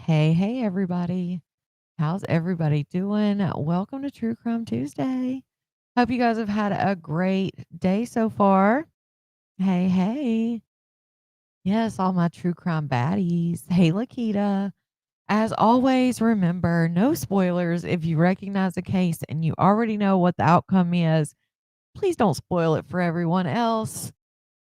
Hey, everybody. How's everybody doing? Welcome to True Crime Tuesday. Hope you guys have had a great day so far. Hey. Yes, all my true crime baddies. Hey, Lakita. As always, remember no spoilers. If you recognize a case and you already know what the outcome is, please don't spoil it for everyone else.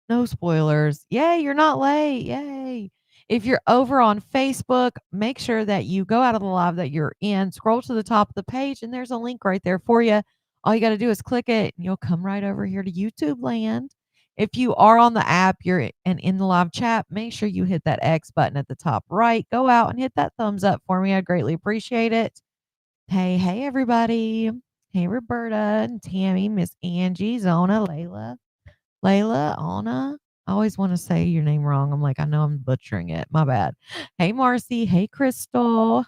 No spoilers. Yay, you're not late. Yay. If you're over on Facebook, make sure that you go out of the live that you're in, scroll to the top of the page, and there's a link right there for you. All you got to do is click it, and you'll come right over here to YouTube land. If you are on the app, you're and in the live chat, make sure you hit that X button at the top right. Go out and hit that thumbs up for me. I greatly appreciate it. Hey, everybody. Hey, Roberta and Tammy, Miss Angie, Zona, Layla, Anna. I always want to say your name wrong. I'm like, I know I'm butchering it. My bad. Hey, Marcy. Hey, Crystal.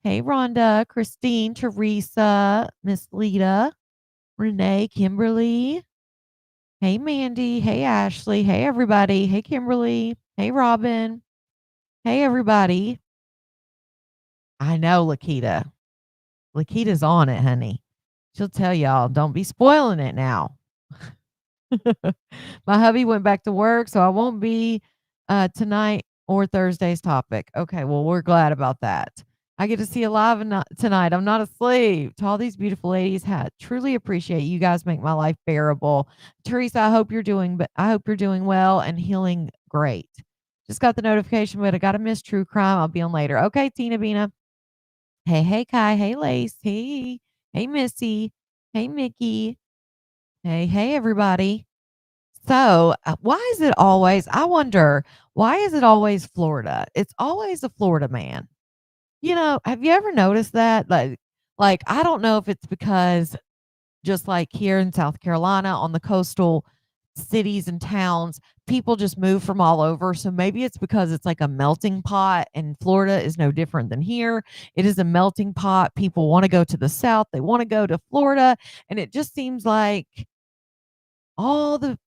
Hey, Rhonda, Christine, Teresa, Miss Lita, Renee, Kimberly. Hey, Mandy. Hey, Ashley. Hey, everybody. Hey, Kimberly. Hey, Robin. Hey, everybody. I know, Lakita. Lakita's on it, honey. She'll tell y'all, don't be spoiling it now. My hubby went back to work, so I won't be tonight or Thursday's topic. Okay, well, we're glad about that. I get to see you live tonight. I'm not asleep. To all these beautiful ladies, truly appreciate you guys. Make my life bearable. Teresa, I hope you're doing well and healing great. Just got the notification, but I got to miss true crime. I'll be on later. Okay, Tina Bina. Hey, Kai. Hey, Lace. Hey, Missy. Hey, Mickey. Hey, everybody. So, why is it always I wonder, why is it always Florida? It's always a Florida man. Have you ever noticed that? Like I don't know if it's because just like here in South Carolina on the coastal cities and towns, people just move from all over. So maybe it's because it's like a melting pot and Florida is no different than here. It is a melting pot. People want to go to the south, they want to go to Florida, and it just seems like all the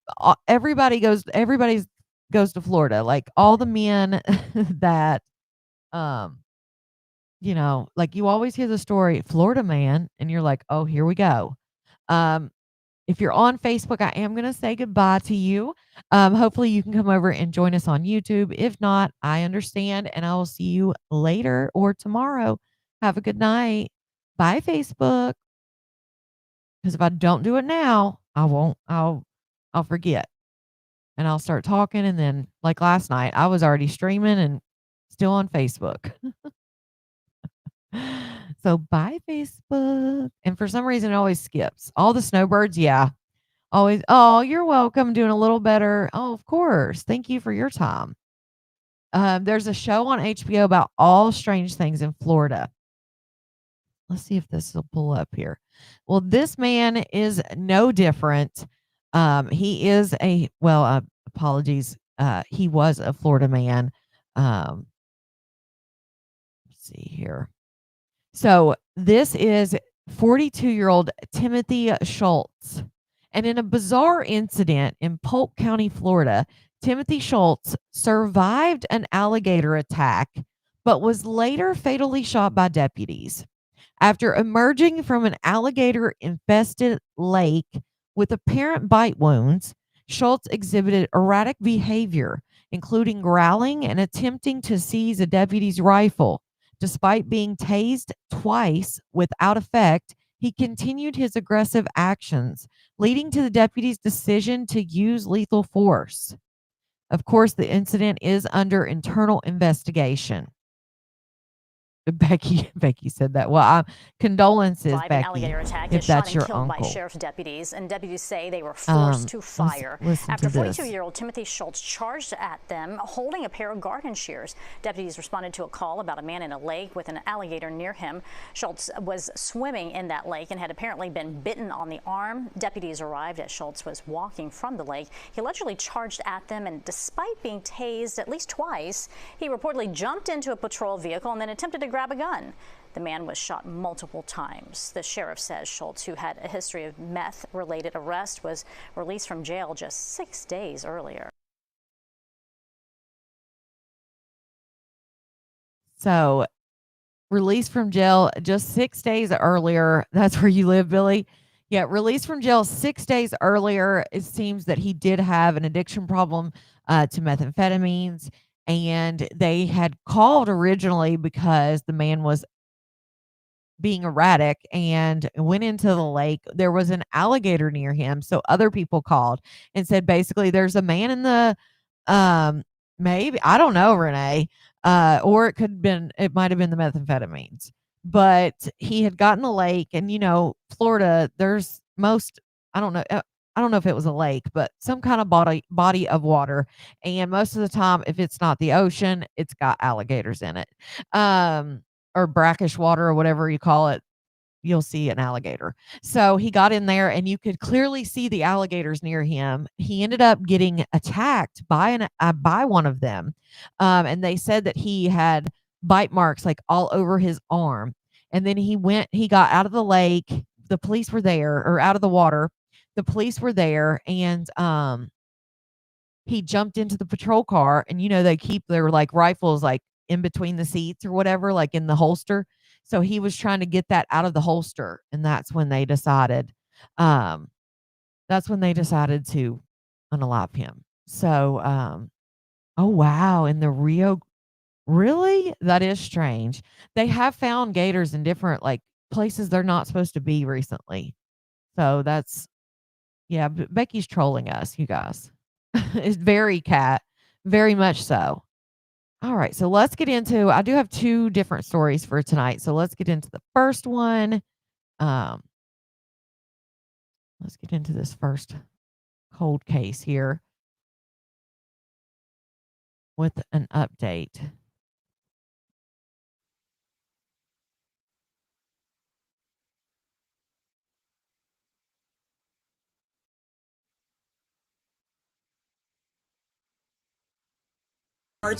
everybody's goes to Florida. Like all the men that um like you always hear the story Florida man and you're like, "Oh, here we go." Um if you're on Facebook, I am going to say goodbye to you. Hopefully you can come over and join us on YouTube. If not, I understand and I will see you later or tomorrow. Have a good night. Bye Facebook. Because if I don't do it now, I won't I'll forget. And I'll start talking. And then, like last night, I was already streaming and still on Facebook. So, bye, Facebook. And for some reason, it always skips. All the snowbirds, yeah. Always, oh, you're welcome. Doing a little better. Oh, of course. Thank you for your time. There's a show on HBO about all strange things in Florida. Let's see if this will pull up here. Well, this man is no different. He is apologies. He was a Florida man. Let's see here. So this is 42-year-old Timothy Schultz. And in a bizarre incident in Polk County, Florida, Timothy Schultz survived an alligator attack, but was later fatally shot by deputies. After emerging from an alligator infested lake with apparent bite wounds, Schultz exhibited erratic behavior, including growling and attempting to seize a deputy's rifle. Despite being tased twice without effect, he continued his aggressive actions, leading to the deputy's decision to use lethal force. Of course, the incident is under internal investigation. Becky said that. Well, condolences, Becky, alligator attack if is that's shot your and killed uncle. by sheriff's deputies, and deputies say they were forced to fire. After 42-year-old Timothy Schultz charged at them holding a pair of garden shears. Deputies responded to a call about a man in a lake with an alligator near him. Schultz was swimming in that lake and had apparently been bitten on the arm. Deputies arrived as Schultz was walking from the lake. He allegedly charged at them, and despite being tased at least twice, he reportedly jumped into a patrol vehicle and then attempted to grab a gun. The man was shot multiple times. The sheriff says Schultz, who had a history of meth-related arrest, was released from jail just 6 days earlier. So released from jail just 6 days earlier. That's where you live, Billy? Yeah, released from jail 6 days earlier. It seems that he did have an addiction problem to methamphetamines, and they had called originally because the man was being erratic and went into the lake. There was an alligator near him, so other people called and said basically there's a man in the um maybe I don't know, Renee. Or it might have been the methamphetamines. But he had gotten a lake, and Florida, there's most I don't know if it was a lake, but some kind of body of water. And most of the time, if it's not the ocean, it's got alligators in it. Or brackish water or whatever you call it, you'll see an alligator. So he got in there and you could clearly see the alligators near him. He ended up getting attacked by one of them. And they said that he had bite marks like all over his arm. And then he got out of the lake. The police were there, or out of the water. The police were there, and he jumped into the patrol car, and they keep their like rifles like in between the seats or whatever, like in the holster. So he was trying to get that out of the holster, and that's when they decided to unalive him. So oh wow, in the Rio, really? That is strange. They have found gators in different like places they're not supposed to be recently. So that's yeah, Becky's trolling us, you guys. It's very cat, very much so. All right, so let's get into I do have 2 different stories for tonight, so let's get into the first one. Um, let's get into this first cold case here with an update.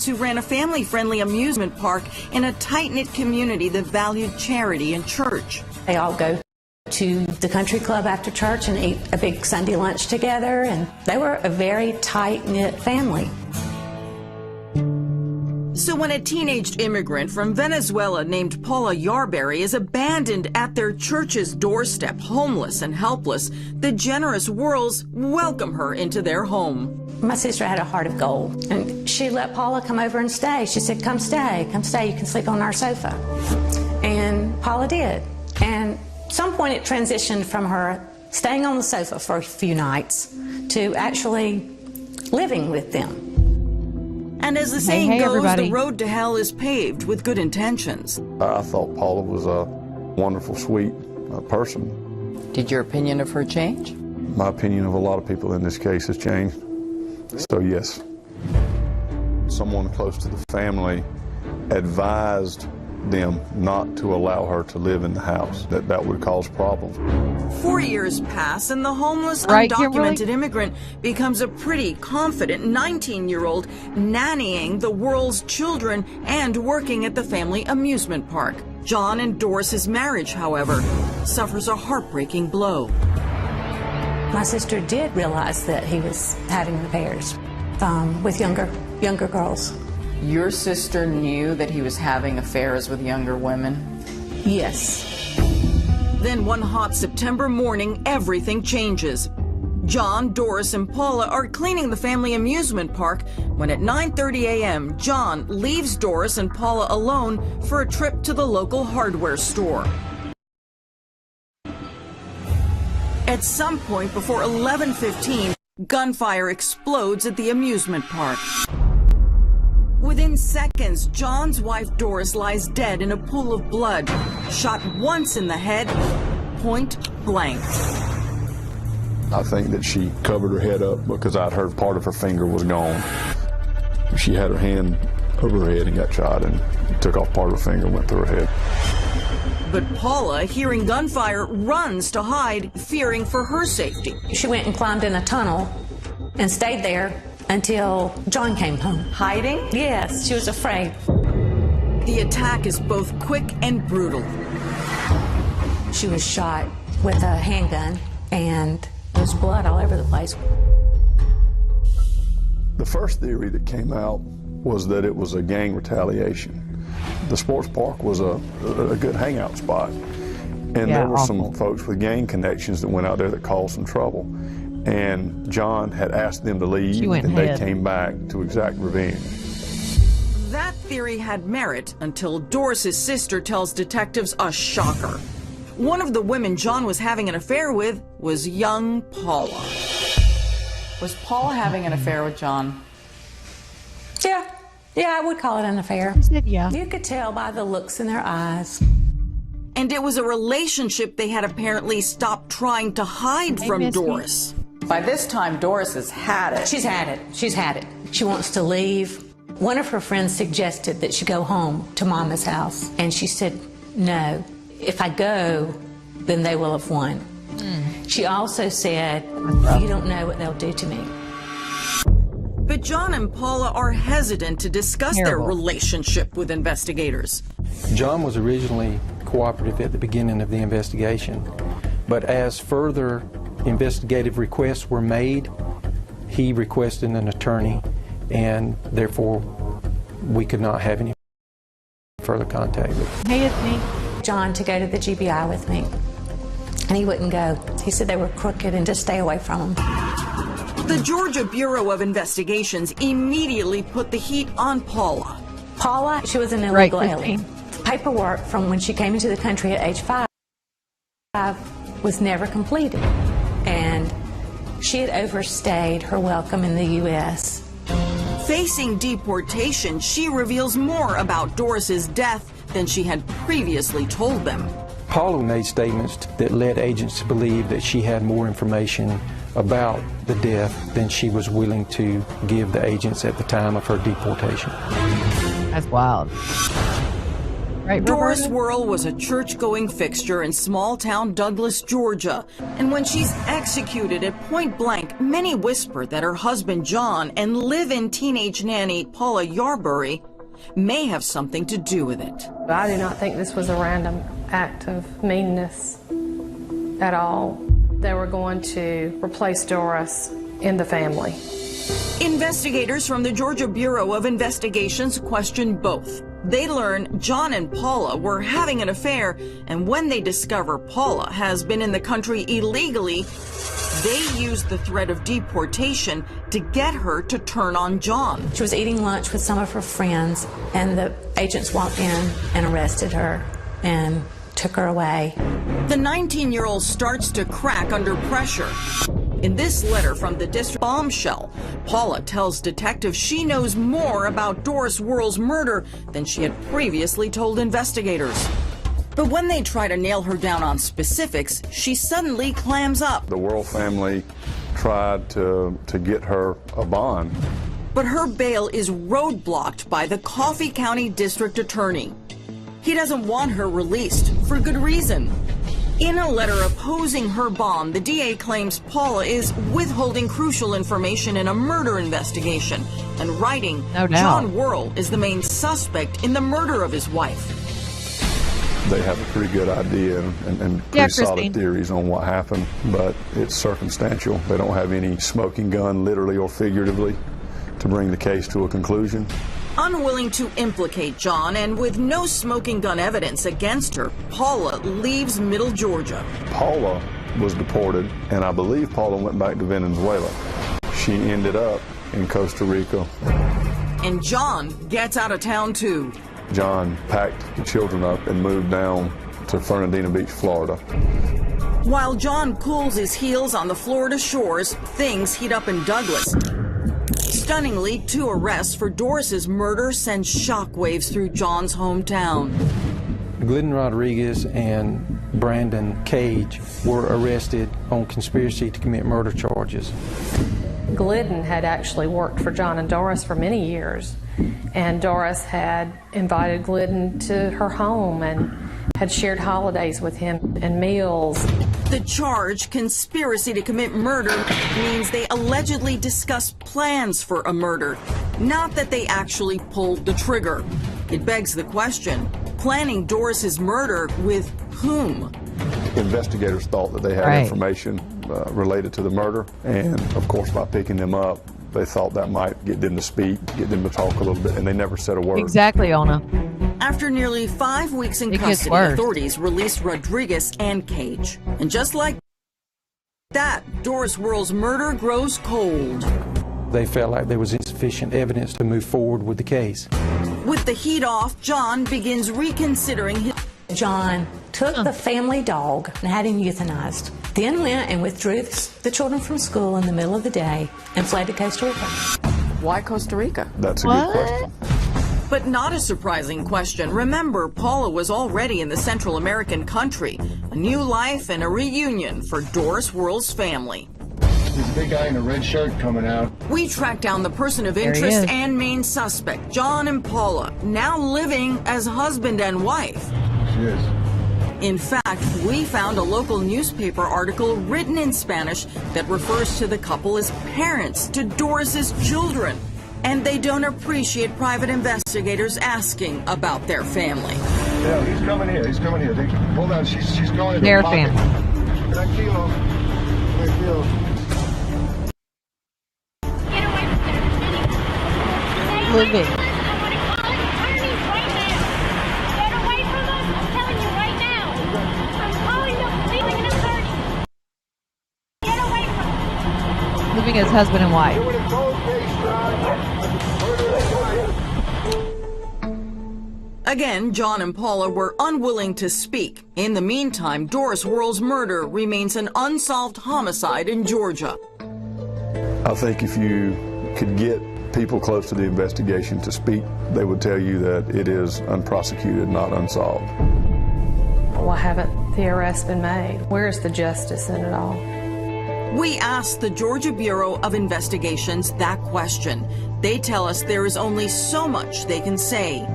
Who ran a family-friendly amusement park in a tight-knit community that valued charity and church. They all go to the country club after church and eat a big Sunday lunch together, and they were a very tight-knit family. So when a teenage immigrant from Venezuela named Paula Yarberry is abandoned at their church's doorstep, homeless and helpless, the generous Worrells welcome her into their home. My sister had a heart of gold, and she let Paula come over and stay. She said, come stay, you can sleep on our sofa. And Paula did. And at some point it transitioned from her staying on the sofa for a few nights to actually living with them. And as the saying goes, everybody. The road to hell is paved with good intentions. I thought Paula was a wonderful, sweet person. Did your opinion of her change? My opinion of a lot of people in this case has changed. So yes, someone close to the family advised them not to allow her to live in the house, that would cause problems. 4 years pass and the homeless, Right, undocumented Kimberly? immigrant becomes a pretty confident 19-year-old nannying the Worrells' children and working at the family amusement park. John and Doris's marriage, however, suffers a heartbreaking blow. My sister did realize that he was having affairs with younger girls. Your sister knew that he was having affairs with younger women? Yes. Then one hot September morning, everything changes. John, Doris, and Paula are cleaning the family amusement park when at 9:30 a.m., John leaves Doris and Paula alone for a trip to the local hardware store. At some point before 11:15, gunfire explodes at the amusement park. Within seconds, John's wife Doris lies dead in a pool of blood, shot once in the head, point blank. I think that she covered her head up because I'd heard part of her finger was gone. She had her hand over her head and got shot, and took off part of her finger, went through her head. But Paula, hearing gunfire, runs to hide, fearing for her safety. She went and climbed in a tunnel and stayed there until John came home. Hiding? Yes, she was afraid. The attack is both quick and brutal. She was shot with a handgun, and there was blood all over the place. The first theory that came out was that it was a gang retaliation. the sports park was a good hangout spot. And Yeah, there were awful. some folks with gang connections that went out there that caused some trouble. And John had asked them to leave, She went and they ahead. came back to exact revenge. That theory had merit until Doris's sister tells detectives a shocker. One of the women John was having an affair with was young Paula. Was Paula having an affair with John? Yeah, I would call it an affair. She said, yeah. You could tell by the looks in their eyes. And it was a relationship they had apparently stopped trying to hide from Missy. Doris. By this time, Doris has had it. She's had it. She's had it. She wants to leave. One of her friends suggested that she go home to Mama's house, and she said, no. If I go, then they will have won. She also said, you don't know what they'll do to me. But John and Paula are hesitant to discuss their Terrible. relationship with investigators. John was originally cooperative at the beginning of the investigation, but as further investigative requests were made, he requested an attorney, and therefore we could not have any further contact with him. Hey, it's me. John to go to the GBI with me, and he wouldn't go. He said they were crooked and to stay away from them. The Georgia Bureau of Investigations immediately put the heat on Paula. Paula, she was an Right, illegal alien. Christine. Paperwork from when she came into the country at age 5 was never completed, and she had overstayed her welcome in the U.S. Facing deportation, she reveals more about Doris's death than she had previously told them. Paula made statements that led agents to believe that she had more information about the death than she was willing to give the agents at the time of her deportation. That's wild. Right, Doris Roberta? Whirl was a church-going fixture in small-town Douglas, Georgia. And when she's executed at point blank, many whisper that her husband John and live-in teenage nanny Paula Yarbury may have something to do with it. I do not think this was a random act of meanness at all. They were going to replace Doris in the family. Investigators from the Georgia Bureau of Investigations questioned both. They learn John and Paula were having an affair, and when they discover Paula has been in the country illegally, they use the threat of deportation to get her to turn on John. She was eating lunch with some of her friends, and the agents walked in and arrested her and took her away. The 19-year-old starts to crack under pressure. In this letter from the district bombshell, Paula tells detectives she knows more about Doris Whirl's murder than she had previously told investigators. But when they try to nail her down on specifics, she suddenly clams up. The Whirl family tried to get her a bond. But her bail is roadblocked by the Coffee County District Attorney. He doesn't want her released for good reason. In a letter opposing her bond, the DA claims Paula is withholding crucial information in a murder investigation and writing No doubt. John Whirl is the main suspect in the murder of his wife. They have a pretty good idea and Yeah, pretty solid Christine. theories on what happened, but it's circumstantial. They don't have any smoking gun, literally or figuratively, to bring the case to a conclusion. Unwilling to implicate John and with no smoking gun evidence against her, Paula leaves Middle Georgia. Paula was deported, and I believe Paula went back to Venezuela. She ended up in Costa Rica. And John gets out of town too. John packed the children up and moved down to Fernandina Beach, Florida. While John cools his heels on the Florida shores, things heat up in Douglas. Stunningly, 2 arrests for Doris's murder send shockwaves through John's hometown. Glidden Rodriguez and Brandon Cage were arrested on conspiracy to commit murder charges. Glidden had actually worked for John and Doris for many years, and Doris had invited Glidden to her home and had shared holidays with him and meals. The charge, conspiracy to commit murder, means they allegedly discussed plans for a murder, not that they actually pulled the trigger. It begs the question, planning Doris's murder with whom? Investigators thought that they had Right. information related to the murder, and of course by picking them up, they thought that might get them to speak, get them to talk a little bit, and they never said a word. Exactly, Ona. After nearly 5 weeks in custody, authorities released Rodriguez and Cage. And just like that, Doris Wuerl's murder grows cold. They felt like there was insufficient evidence to move forward with the case. With the heat off, John begins reconsidering his... John took the family dog and had him euthanized, then went and withdrew the children from school in the middle of the day and fled to Costa Rica. Why Costa Rica? That's a good question. But not a surprising question. Remember, Paula was already in the Central American country. A new life and a reunion for Doris Wuerl's family. There's a big guy in a red shirt coming out. We tracked down the person of interest and main suspect, John and Paula, now living as husband and wife. She is. In fact, we found a local newspaper article written in Spanish that refers to the couple as parents to Doris's children. And they don't appreciate private investigators asking about their family. Yeah, he's coming here. He's coming here. Hold on, she's going to their the family. Tranquilo. Tranquilo. Living. Living as husband and wife. Again, John and Paula were unwilling to speak. In the meantime, Doris Wuerl's murder remains an unsolved homicide in Georgia. I think if you could get people close to the investigation to speak, they would tell you that it is unprosecuted, not unsolved. Why haven't the arrests been made? Where is the justice in it all? We asked the Georgia Bureau of Investigations that question. They tell us there is only so much they can say.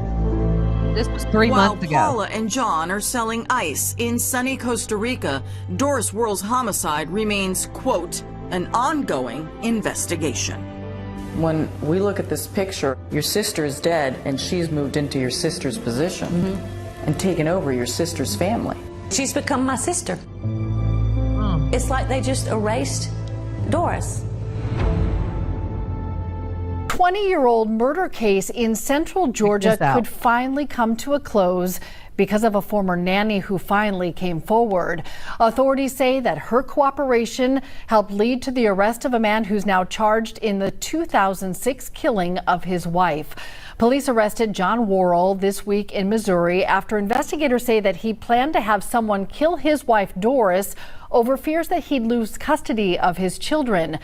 This was 3 months ago. While Paula and John are selling ice in sunny Costa Rica, Doris Wuerl's homicide remains, quote, an ongoing investigation. When we look at this picture, your sister is dead and she's moved into your sister's position and taken over your sister's family. She's become my sister. It's like they just erased Doris. 20-year-old murder case in central Georgia could finally come to a close because of a former nanny who finally came forward. Authorities say that her cooperation helped lead to the arrest of a man who's now charged in the 2006 killing of his wife. Police arrested John Wuerl this week in Missouri after investigators say that he planned to have someone kill his wife Doris over fears that he'd lose custody of his children.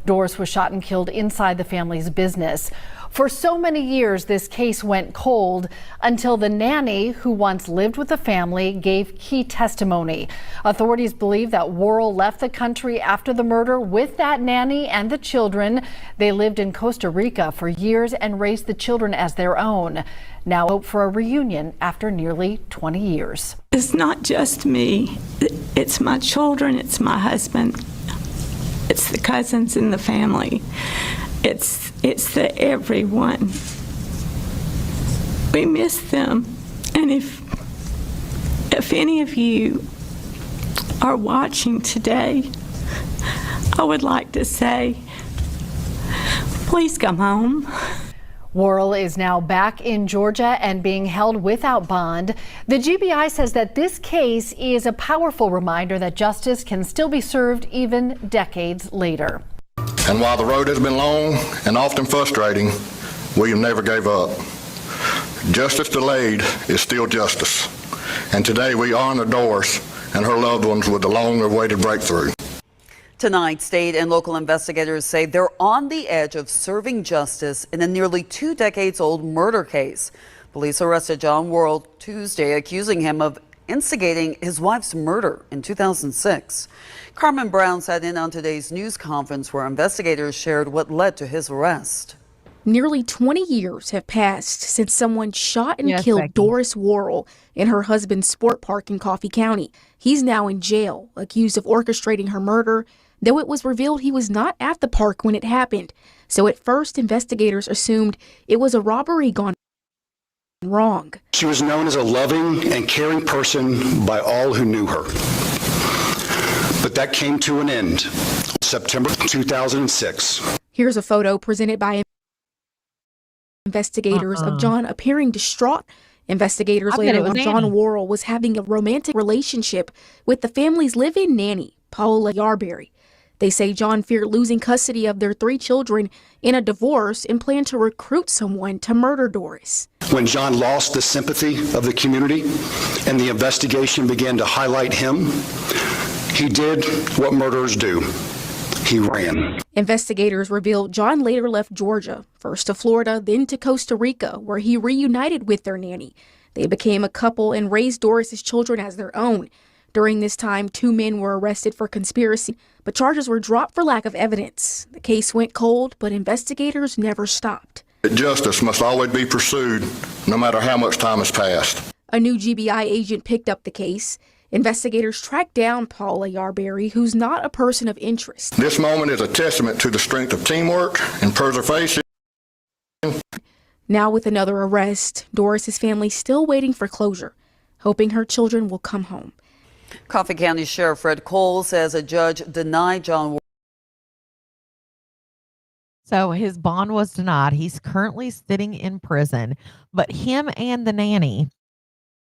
Doris was shot and killed inside the family's business. For so many years, this case went cold until the nanny who once lived with the family gave key testimony. Authorities believe that Wuerl left the country after the murder with that nanny and the children. They lived in Costa Rica for years and raised the children as their own. Now hope for a reunion after nearly 20 years. It's not just me. It's my children. It's my husband. It's the cousins in the family. It's the everyone. We miss them. And if any of you are watching today, I would like to say, please come home. Wuerl is now back in Georgia and being held without bond. The GBI says that this case is a powerful reminder that justice can still be served even decades later. And while the road has been long and often frustrating, William never gave up. Justice delayed is still justice. And today we honor Doris and her loved ones with the long-awaited breakthrough. Tonight, state and local investigators say they're on the edge of serving justice in a nearly 2 decades-old murder case. Police arrested John Wuerl Tuesday, accusing him of instigating his wife's murder in 2006. Carmen Brown sat in on today's news conference where investigators shared what led to his arrest. Nearly 20 years have passed since someone shot and killed Doris Wuerl in her husband's sport park in Coffee County. He's now in jail, accused of orchestrating her murder, though it was revealed he was not at the park when it happened. So at first, investigators assumed it was a robbery gone wrong. She was known as a loving and caring person by all who knew her. But that came to an end September 2006. Here's a photo presented by investigators of John appearing distraught Investigators I bet later it was learned John Nanny. Worrell was having a romantic relationship with the family's live-in nanny, Paola Yarberry. They say John feared losing custody of their 3 children in a divorce and planned to recruit someone to murder Doris. When John lost the sympathy of the community and the investigation began to highlight him, he did what murderers do. He ran. Investigators revealed John later left Georgia, first to Florida, then to Costa Rica, where he reunited with their nanny. They became a couple and raised Doris's children as their own. During this time, 2 men were arrested for conspiracy, but charges were dropped for lack of evidence. The case went cold, but investigators never stopped. Justice must always be pursued, no matter how much time has passed. A new GBI agent picked up the case. Investigators tracked down Paola Yarberry, who's not a person of interest. This moment is a testament to the strength of teamwork and preservation. Now with another arrest, Doris's family still waiting for closure, hoping her children will come home. Coffee County Sheriff Fred Cole says a judge denied John. So his bond was denied. He's currently sitting in prison, but him and the nanny,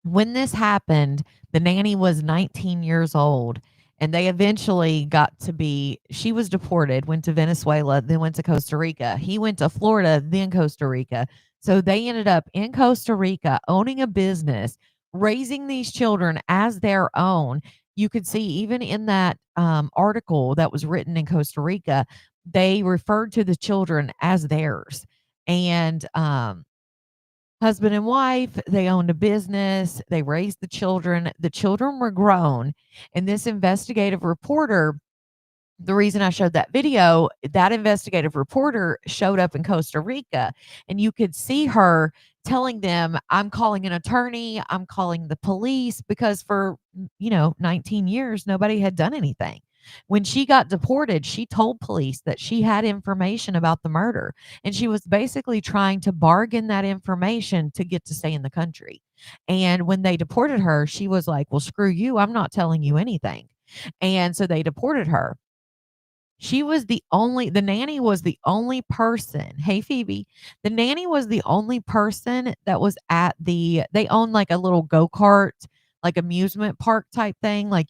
when this happened, the nanny was 19 years old, and they eventually she was deported, went to Venezuela, then went to Costa Rica. He went to Florida, then Costa Rica. So they ended up in Costa Rica owning a business, raising these children as their own. You could see even in that article that was written in Costa Rica, they referred to the children as theirs. And husband and wife, they owned a business, they raised the children were grown. And this investigative reporter, the reason I showed that video, that investigative reporter showed up in Costa Rica, and you could see her telling them, I'm calling an attorney, I'm calling the police, because for 19 years nobody had done anything. When she got deported, she told police that she had information about the murder, and she was basically trying to bargain that information to get to stay in the country. And when they deported her, she was like, well, screw you, I'm not telling you anything. And so they deported her. The nanny was the only person. Hey, Phoebe, the nanny was the only person that was they owned like a little go-kart, like amusement park type thing, like,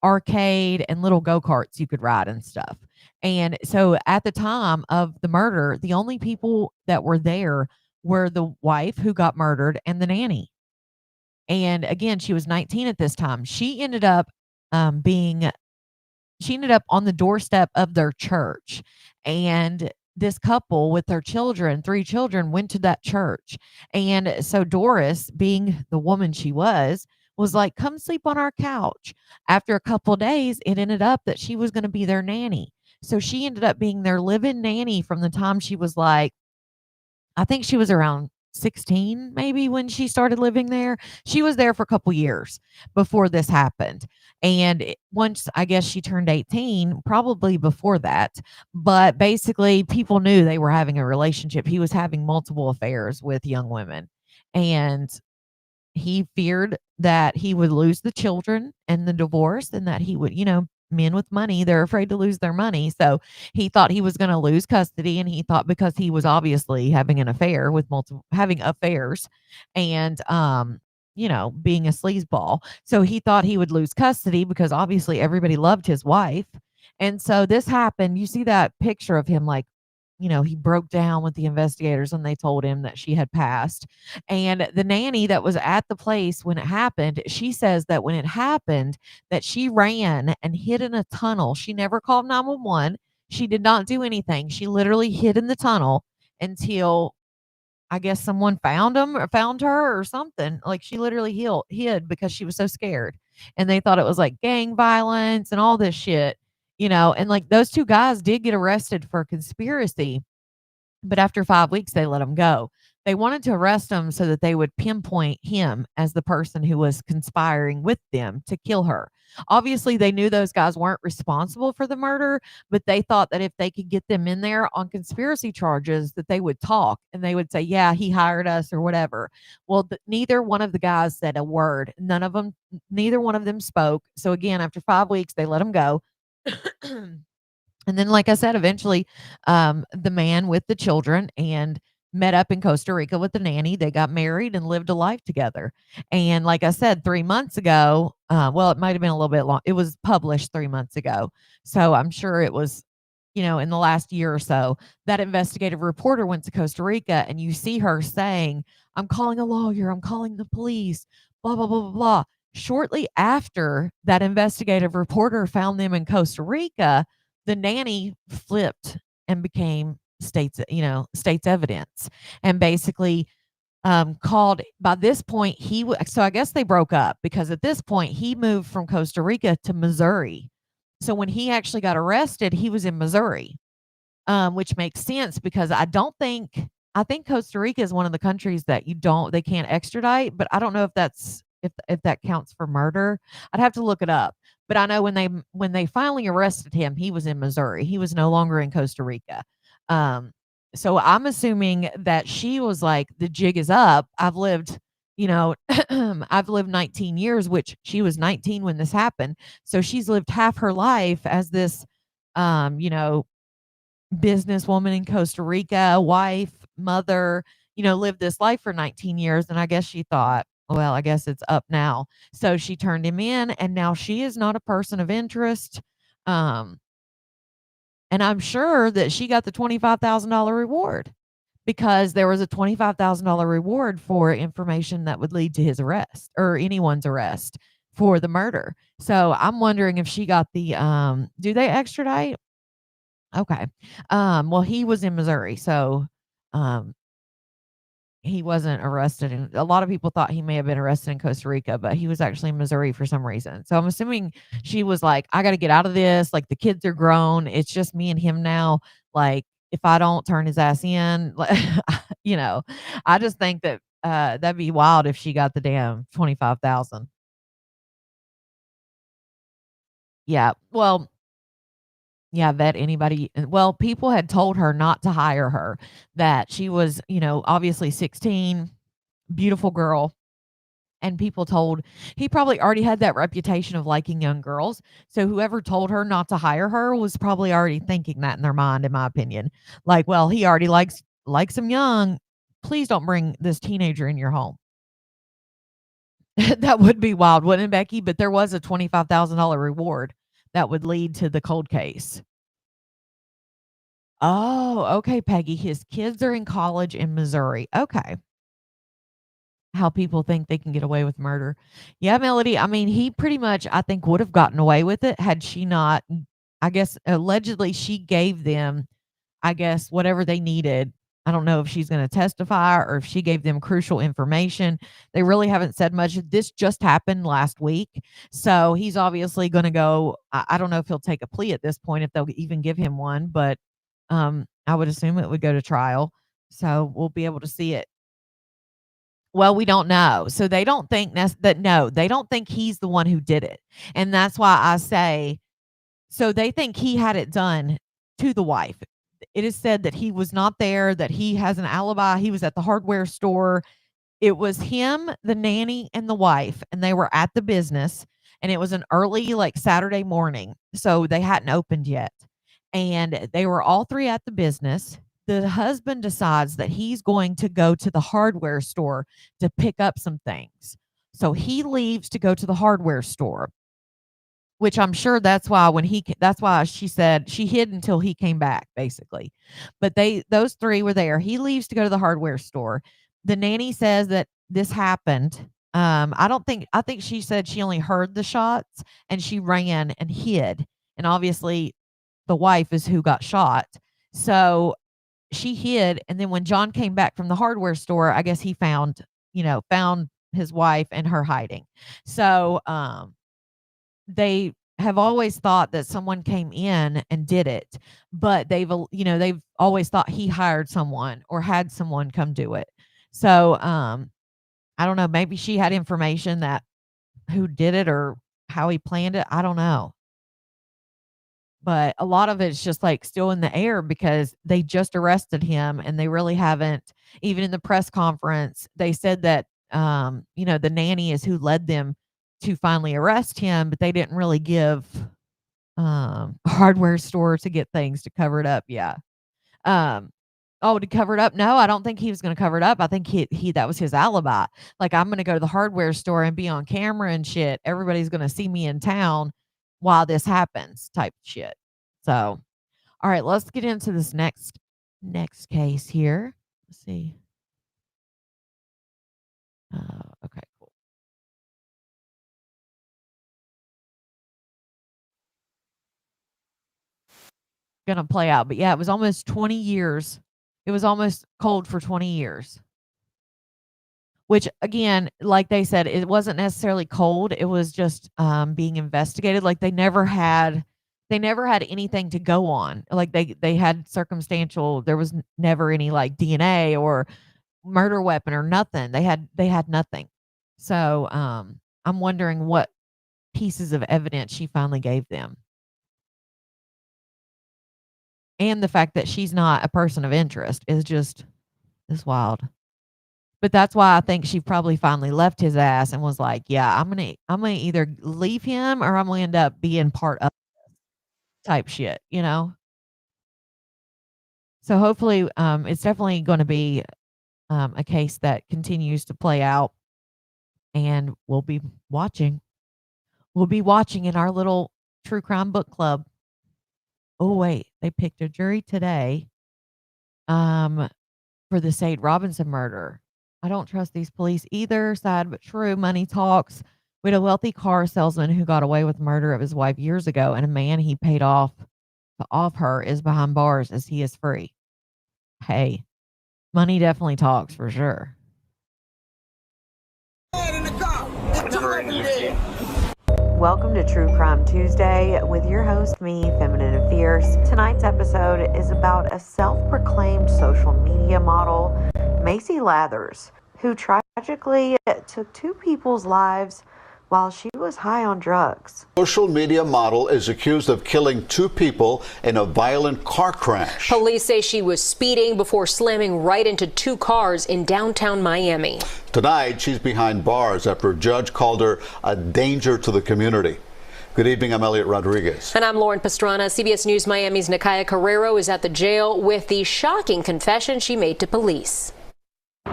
arcade and little go-karts you could ride and stuff. And so at the time of the murder, the only people that were there were the wife who got murdered and the nanny. And again, she was 19 at this time. She ended up on the doorstep of their church, and this couple with their children, 3 children, went to that church. And so Doris, being the woman she was like, come sleep on our couch. After a couple of days, it ended up that she was going to be their nanny. So she ended up being their live-in nanny from the time she was like, I think she was around 16 maybe when she started living there. She was there for a couple years before this happened. And once, I guess, she turned 18, probably before that, but basically people knew they were having a relationship. He was having multiple affairs with young women, and he feared that he would lose the children and the divorce, and that he would, men with money, they're afraid to lose their money. So he thought he was going to lose custody. And he thought, because he was obviously having an affair with having affairs and, being a sleazeball. So he thought he would lose custody because obviously everybody loved his wife. And so this happened. You see that picture of him, like, he broke down with the investigators when they told him that she had passed. And the nanny that was at the place when it happened, she says that when it happened, that she ran and hid in a tunnel. She never called 911. She did not do anything. She literally hid in the tunnel until, I guess, someone found her or something. Like, she literally hid because she was so scared. And they thought it was like gang violence and all this shit. And like, those 2 guys did get arrested for conspiracy, but after 5 weeks, they let him go. They wanted to arrest him so that they would pinpoint him as the person who was conspiring with them to kill her. Obviously, they knew those guys weren't responsible for the murder, but they thought that if they could get them in there on conspiracy charges, that they would talk and they would say, yeah, he hired us or whatever. Well, neither one of the guys said a word. Neither one of them spoke. So again, after 5 weeks, they let him go. And then, like I said, eventually, the man with the children and met up in Costa Rica with the nanny. They got married and lived a life together. And like I said, 3 months ago, well, it might have been a little bit long. It was published 3 months ago. So I'm sure it was, in the last year or so, that investigative reporter went to Costa Rica, and you see her saying, I'm calling a lawyer, I'm calling the police, blah, blah, blah, blah, blah. Shortly after that investigative reporter found them in Costa Rica, the nanny flipped and became state's evidence, and basically called. By this point, so I guess they broke up, because at this point he moved from Costa Rica to Missouri. So when he actually got arrested, he was in Missouri, which makes sense, because I think Costa Rica is one of the countries that they can't extradite, but I don't know if that counts for murder. I'd have to look it up. But I know when they finally arrested him, he was in Missouri. He was no longer in Costa Rica. So I'm assuming that she was like, the jig is up. I've lived, I've lived 19 years, which she was 19 when this happened. So she's lived half her life as this, businesswoman in Costa Rica, wife, mother, lived this life for 19 years. And I guess she thought, well, I guess it's up now. So she turned him in, and now she is not a person of interest. Um, and I'm sure that she got the $25,000 reward, because there was a $25,000 reward for information that would lead to his arrest, or anyone's arrest for the murder. So I'm wondering if she got do they extradite? Okay. Well, he was in Missouri, so um he wasn't arrested, and a lot of people thought he may have been arrested in Costa Rica, but he was actually in Missouri for some reason. So I'm assuming she was like, I got to get out of this. Like, the kids are grown. It's just me and him now. Like, if I don't turn his ass in, like, you know, I just think that that'd be wild if she got the damn 25,000. Yeah. Well, yeah, vet anybody. Well, people had told her not to hire her, that she was, obviously 16, beautiful girl. And people told he probably already had that reputation of liking young girls. So whoever told her not to hire her was probably already thinking that in their mind, in my opinion. Like, well, he already likes them young. Please don't bring this teenager in your home. That would be wild, wouldn't it, Becky? But there was a $25,000 reward that would lead to the cold case. Oh, okay, Peggy. His kids are in college in Missouri. Okay. How people think they can get away with murder. Yeah, Melody. I mean, he pretty much, I think, would have gotten away with it had she not. I guess allegedly she gave them, I guess, whatever they needed. I don't know if she's going to testify or if she gave them crucial information. They really haven't said much. This just happened last week. So he's obviously going to go. I don't know if he'll take a plea at this point, if they'll even give him one, but I would assume it would go to trial. So we'll be able to see it. Well, we don't know. So they don't think no, they don't think he's the one who did it. And that's why I say, so they think he had it done to the wife. It is said that he was not there, that he has an alibi. He was at the hardware store. It was him, the nanny, and the wife, and they were at the business, and it was an early, like, Saturday morning. So they hadn't opened yet. And they were all three at the business. The husband decides that he's going to go to the hardware store to pick up some things. So he leaves to go to the hardware store, which I'm sure that's why she said she hid until he came back, basically. But those three were there. He leaves to go to the hardware store. The nanny says that this happened. I think she said she only heard the shots and she ran and hid. And obviously the wife is who got shot. So she hid, and then when John came back from the hardware store, I guess he found his wife and her hiding. So they have always thought that someone came in and did it, but they've always thought he hired someone or had someone come do it. So I don't know, maybe she had information that who did it or how he planned it. I don't know. But a lot of it's just like still in the air because they just arrested him and they really haven't. Even in the press conference, they said that, the nanny is who led them to finally arrest him, but they didn't really give a hardware store to get things to cover it up. Yeah. Um, Oh, to cover it up? No, I don't think he was gonna cover it up. I think he that was his alibi. Like, I'm gonna go to the hardware store and be on camera and shit. Everybody's gonna see me in town while this happens type shit. So, all right, let's get into this next case here. Let's see. Okay, cool. Gonna play out, but yeah, it was almost 20 years. It was almost cold for 20 years. Which again, like they said, it wasn't necessarily cold. It was just being investigated. Like they never had anything to go on. Like they had circumstantial. There was never any like DNA or murder weapon or nothing. They had nothing. So I'm wondering what pieces of evidence she finally gave them. And the fact that she's not a person of interest is wild. But that's why I think she probably finally left his ass and was like, yeah, I'm gonna either leave him or I'm gonna end up being part of type shit, you know? So hopefully it's definitely gonna be a case that continues to play out, and we'll be watching. We'll be watching in our little true crime book club. Oh wait, they picked a jury today for the Sade Robinson murder. I don't trust these police either. Sad but true. Money talks. We had a wealthy car salesman who got away with murder of his wife years ago, and a man he paid off to off her is behind bars as he is free. Hey, money definitely talks for sure. Welcome to True Crime Tuesday with your host, me, Feminine and Fierce. Tonight's episode is about a self-proclaimed social media model, Macy Lathers, who tragically took two people's lives while she was high on drugs. Social media model is accused of killing two people in a violent car crash. Police say she was speeding before slamming right into two cars in downtown Miami. Tonight, she's behind bars after a judge called her a danger to the community. Good evening, I'm Elliot Rodriguez. And I'm Lauren Pastrana. CBS News Miami's Nakaya Carrero is at the jail with the shocking confession she made to police.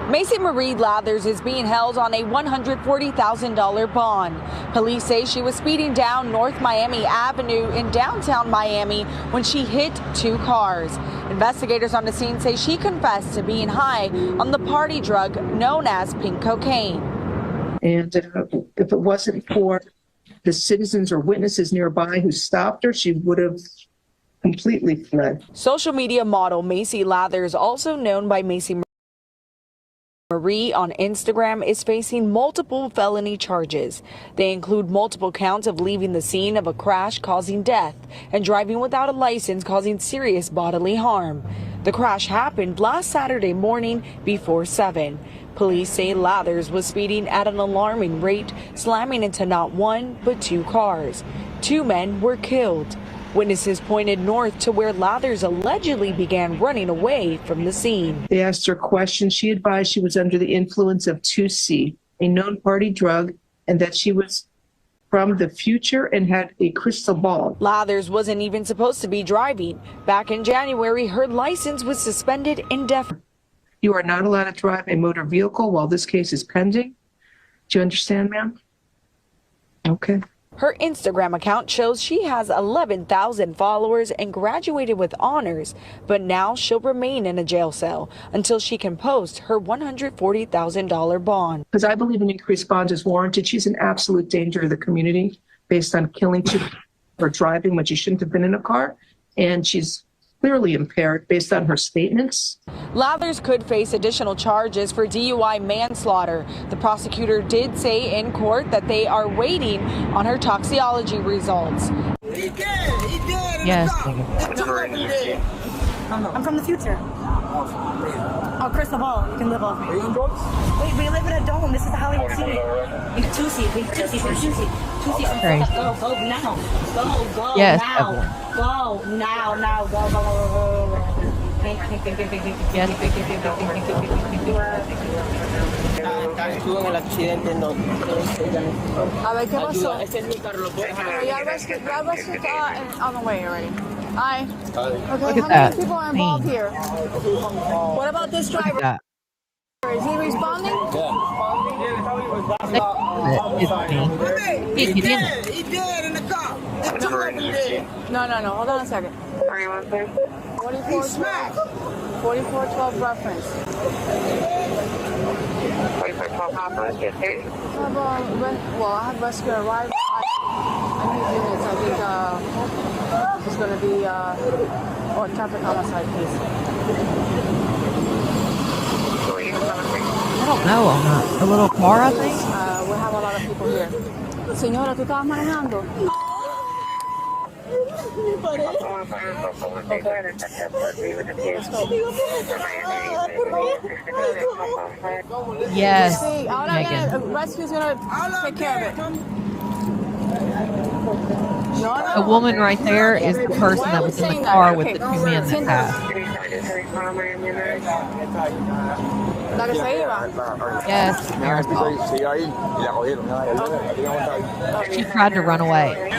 Macy Marie Lathers is being held on a $140,000 bond. Police say she was speeding down North Miami Avenue in downtown Miami when she hit two cars. Investigators on the scene say she confessed to being high on the party drug known as pink cocaine. And if it wasn't for the citizens or witnesses nearby who stopped her, she would have completely fled. Social media model Macy Lathers, also known by Macy Marie on Instagram, is facing multiple felony charges. They include multiple counts of leaving the scene of a crash causing death and driving without a license causing serious bodily harm. The crash happened last Saturday morning before 7. Police say Lathers was speeding at an alarming rate, slamming into not one but two cars. Two men were killed. Witnesses pointed north to where Lathers allegedly began running away from the scene. They asked her questions. She advised she was under the influence of 2C, a known party drug, and that she was from the future and had a crystal ball. Lathers wasn't even supposed to be driving. Back in January, her license was suspended indefinitely. You are not allowed to drive a motor vehicle while this case is pending. Do you understand, ma'am? Okay. Her Instagram account shows she has 11,000 followers and graduated with honors, but now she'll remain in a jail cell until she can post her $140,000 bond. Because I believe an increased bond is warranted. She's an absolute danger to the community based on killing two or driving when she shouldn't have been in a car, and she's clearly impaired based on her statements. Lathers could face additional charges for DUI manslaughter. The prosecutor did say in court that they are waiting on her toxicology results. Yes. I'm from the future. Oh, crystal ball. You can live off me. Are you on drugs? Wait, we live in a dome. This is the Hollywood city. You can two-seat. Go now. Go yes, now. Go now. Go. Yes. Estuvo en el accidente, no. A ver, ¿qué pasó? Este es mi carro, ¿lo puedes? Yeah, I rescued on the way already. Hi. Okay, Look at how that many people are involved scene. here? What about this Look driver? at Is he responding? It's me. Can't get in it. He dead in the car. There's two of them dead. No. Hold on a second. 44 smack. 4412 reference. 4412 reference, yes, sir. I have rescue arrived. I need units. I think it's going to be traffic homicide case. I don't know, on a little car, I think. We have a lot of people here. Señora, ¿tú estabas manejando? Yes, Sí, ahora Megan. viene, rescue's gonna take care of it. The woman right there is the person that was in the car with the two men that passed. La que se iba. Yes, Marisol. She tried to run away.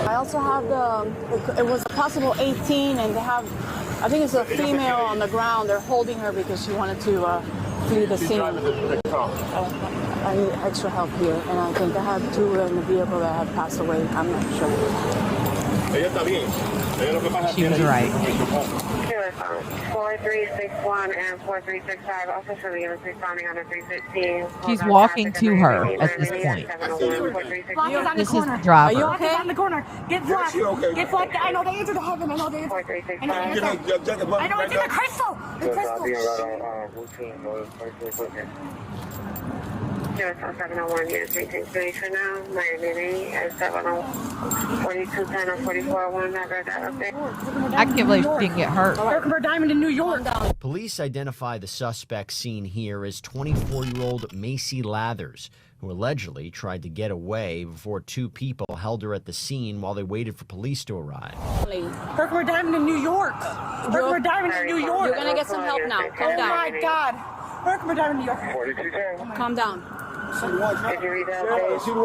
I also have it was a possible 18, and they have, I think it's a female on the ground. They're holding her because she wanted to flee the scene. I need extra help here, and I think I have two in the vehicle that have passed away. I'm not sure. She was right. 4361 and 4365. Officer Lee was responding on a 315. She's walking to her at this point. This is the driver. Are you okay? On the corner. Get blocked. Get blocked. I know they entered the heaven. I know they entered. I know it's in the crystal. The crystal. 701, yes, maintain station now. Miami at 4210 or 4401. I read that update. I can't believe she didn't get hurt. Herkimer Diamond in New York. Police identify the suspect seen here as 24-year-old Macy Lathers, who allegedly tried to get away before two people held her at the scene while they waited for police to arrive. Herkimer Diamond in New York. Herkimer Diamond in New York. You're gonna get some help now. Calm down. Oh my God. Herkimer Diamond in New York. Calm down. Did you read that? I just got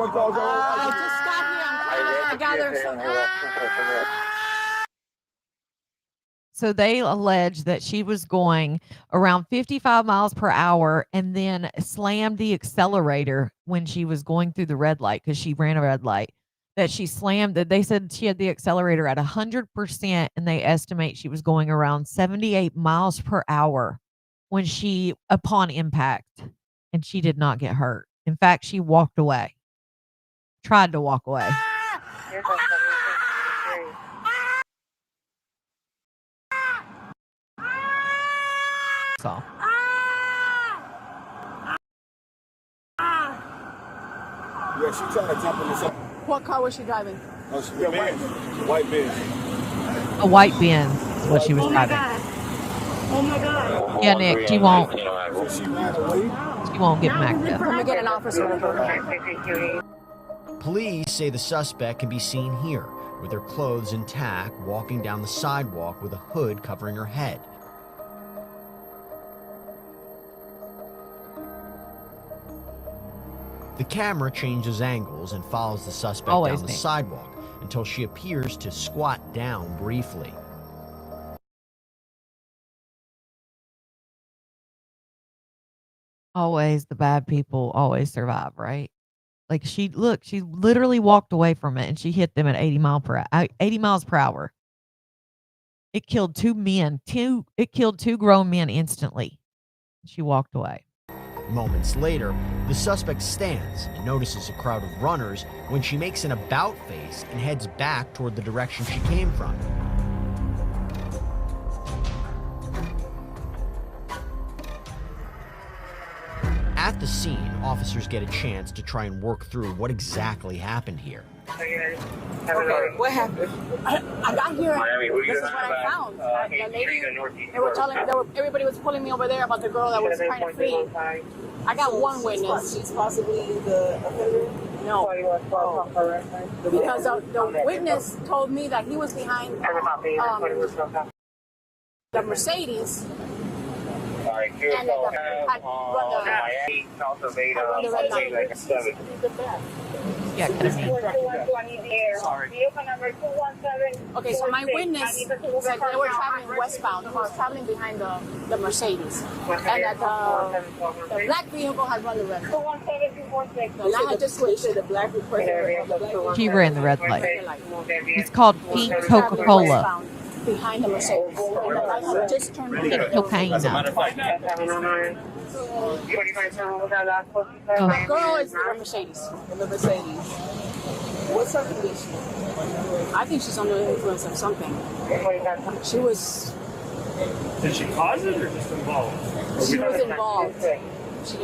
here. I gathered some. So they allege that she was going around 55 miles per hour and then slammed the accelerator when she was going through the red light because she ran a red light. That she slammed it. They said she had the accelerator at 100%, and they estimate she was going around 78 miles per hour when upon impact, and she did not get hurt. In fact, she walked away. Tried to walk away. So. Yeah, she tried to jump in this. What car was she driving? White Benz. A white Benz is what she was driving. Oh my God. Yeah, Nick, she won't. She won't get back there. Let me get an officer. Police say the suspect can be seen here, with her clothes intact, walking down the sidewalk with a hood covering her head. The camera changes angles and follows the suspect down the sidewalk until she appears to squat down briefly. Always the bad people always survive, right? Like she literally walked away from it and she hit them at 80 miles per hour. It killed two men. It killed two grown men instantly. She walked away. Moments later, the suspect stands and notices a crowd of runners when she makes an about face and heads back toward the direction she came from. At the scene, officers get a chance to try and work through what exactly happened here. Okay, what happened? I got here. This is what I found. The lady, everybody was pulling me over there about the girl that was trying to flee. I got one witness. She's possibly the offender? No. Because the witness told me that he was behind the Mercedes. And had run the red light. Yeah, ketamine. Sorry. Okay, so my witness said they were traveling westbound. They were traveling behind the Mercedes. And that the black vehicle had run the red light. And I had just switched. The black She ran the red light. It's called pink Coca-Cola. Behind the Mercedes. And the light had just turned Pink cocaine. The girl is in the Mercedes. What's her condition? I think she's under the influence of something. She was. Did she cause it or just involved? She was involved. She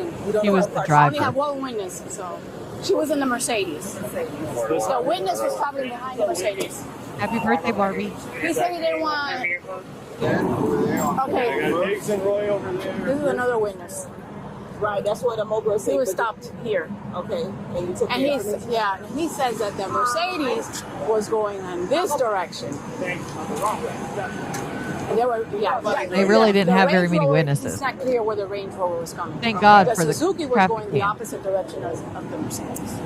was the I driver. only have one witness, so she was in the Mercedes. The witness was traveling behind the Mercedes. Happy birthday, Barbie. He said he didn't want. Okay. This is another witness. Right, that's what a mobile He was stopped here. Okay, and you took And he says that the Mercedes was going in this direction. And they were, They really didn't have very many Rover, witnesses. It's not clear where the Range Rover was coming. Thank God the for the Suzuki was traffic going the cam. opposite direction of the Mercedes.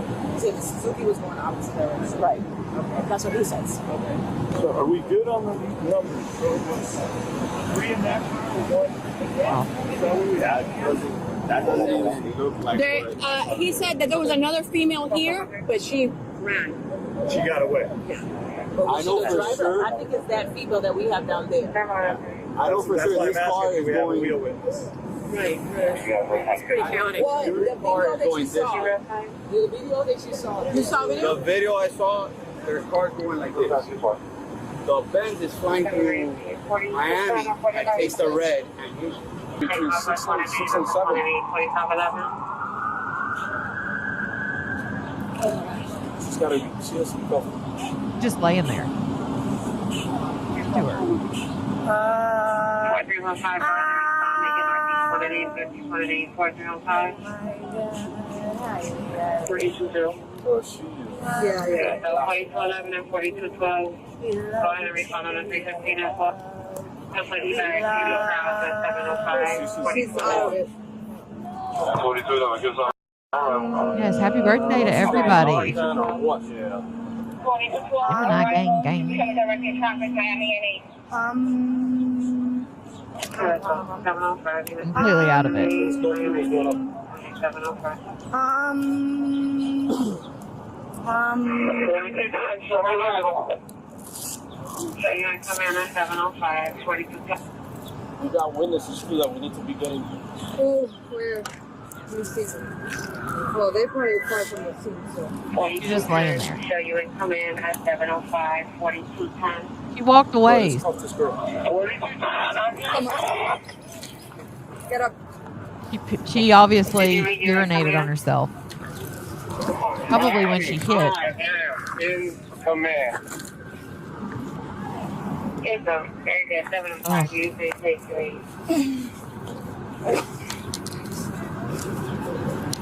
See, the Suzuki was going opposite direction. Right. That's what he says. So are we good on the numbers? So it was 3 in that car, 1 in that? Is that what we had? That doesn't look like He said that there was another female here, but she ran. she got away. I know for sure. I think it's that female that we have down there. I know for sure this car is going. Right. It's pretty chaotic. Well, the video that you saw. The video that you saw. You saw video? The video I saw, there's cars going like this. The Benz is flying through Miami at Taste the Red. Between 6 and 7. She's got to be covered. Just laying there. To her. Oh, she is. Yeah. 4211 and 4212. Go ahead and refund on the 315 as well. Completely back. You look around at 705. 42. Yes, happy birthday to everybody. Gang. Completely out of it. We got witnesses too that we need to be getting. Oh, where? Let me see. Well, they probably applied from the scene, so. She's just laying there. Show you and come in at 705, 4210. She walked away. Come on. Get up. She obviously urinated on herself. Probably when she hit. In command. It's a very good 705. Usually take 3.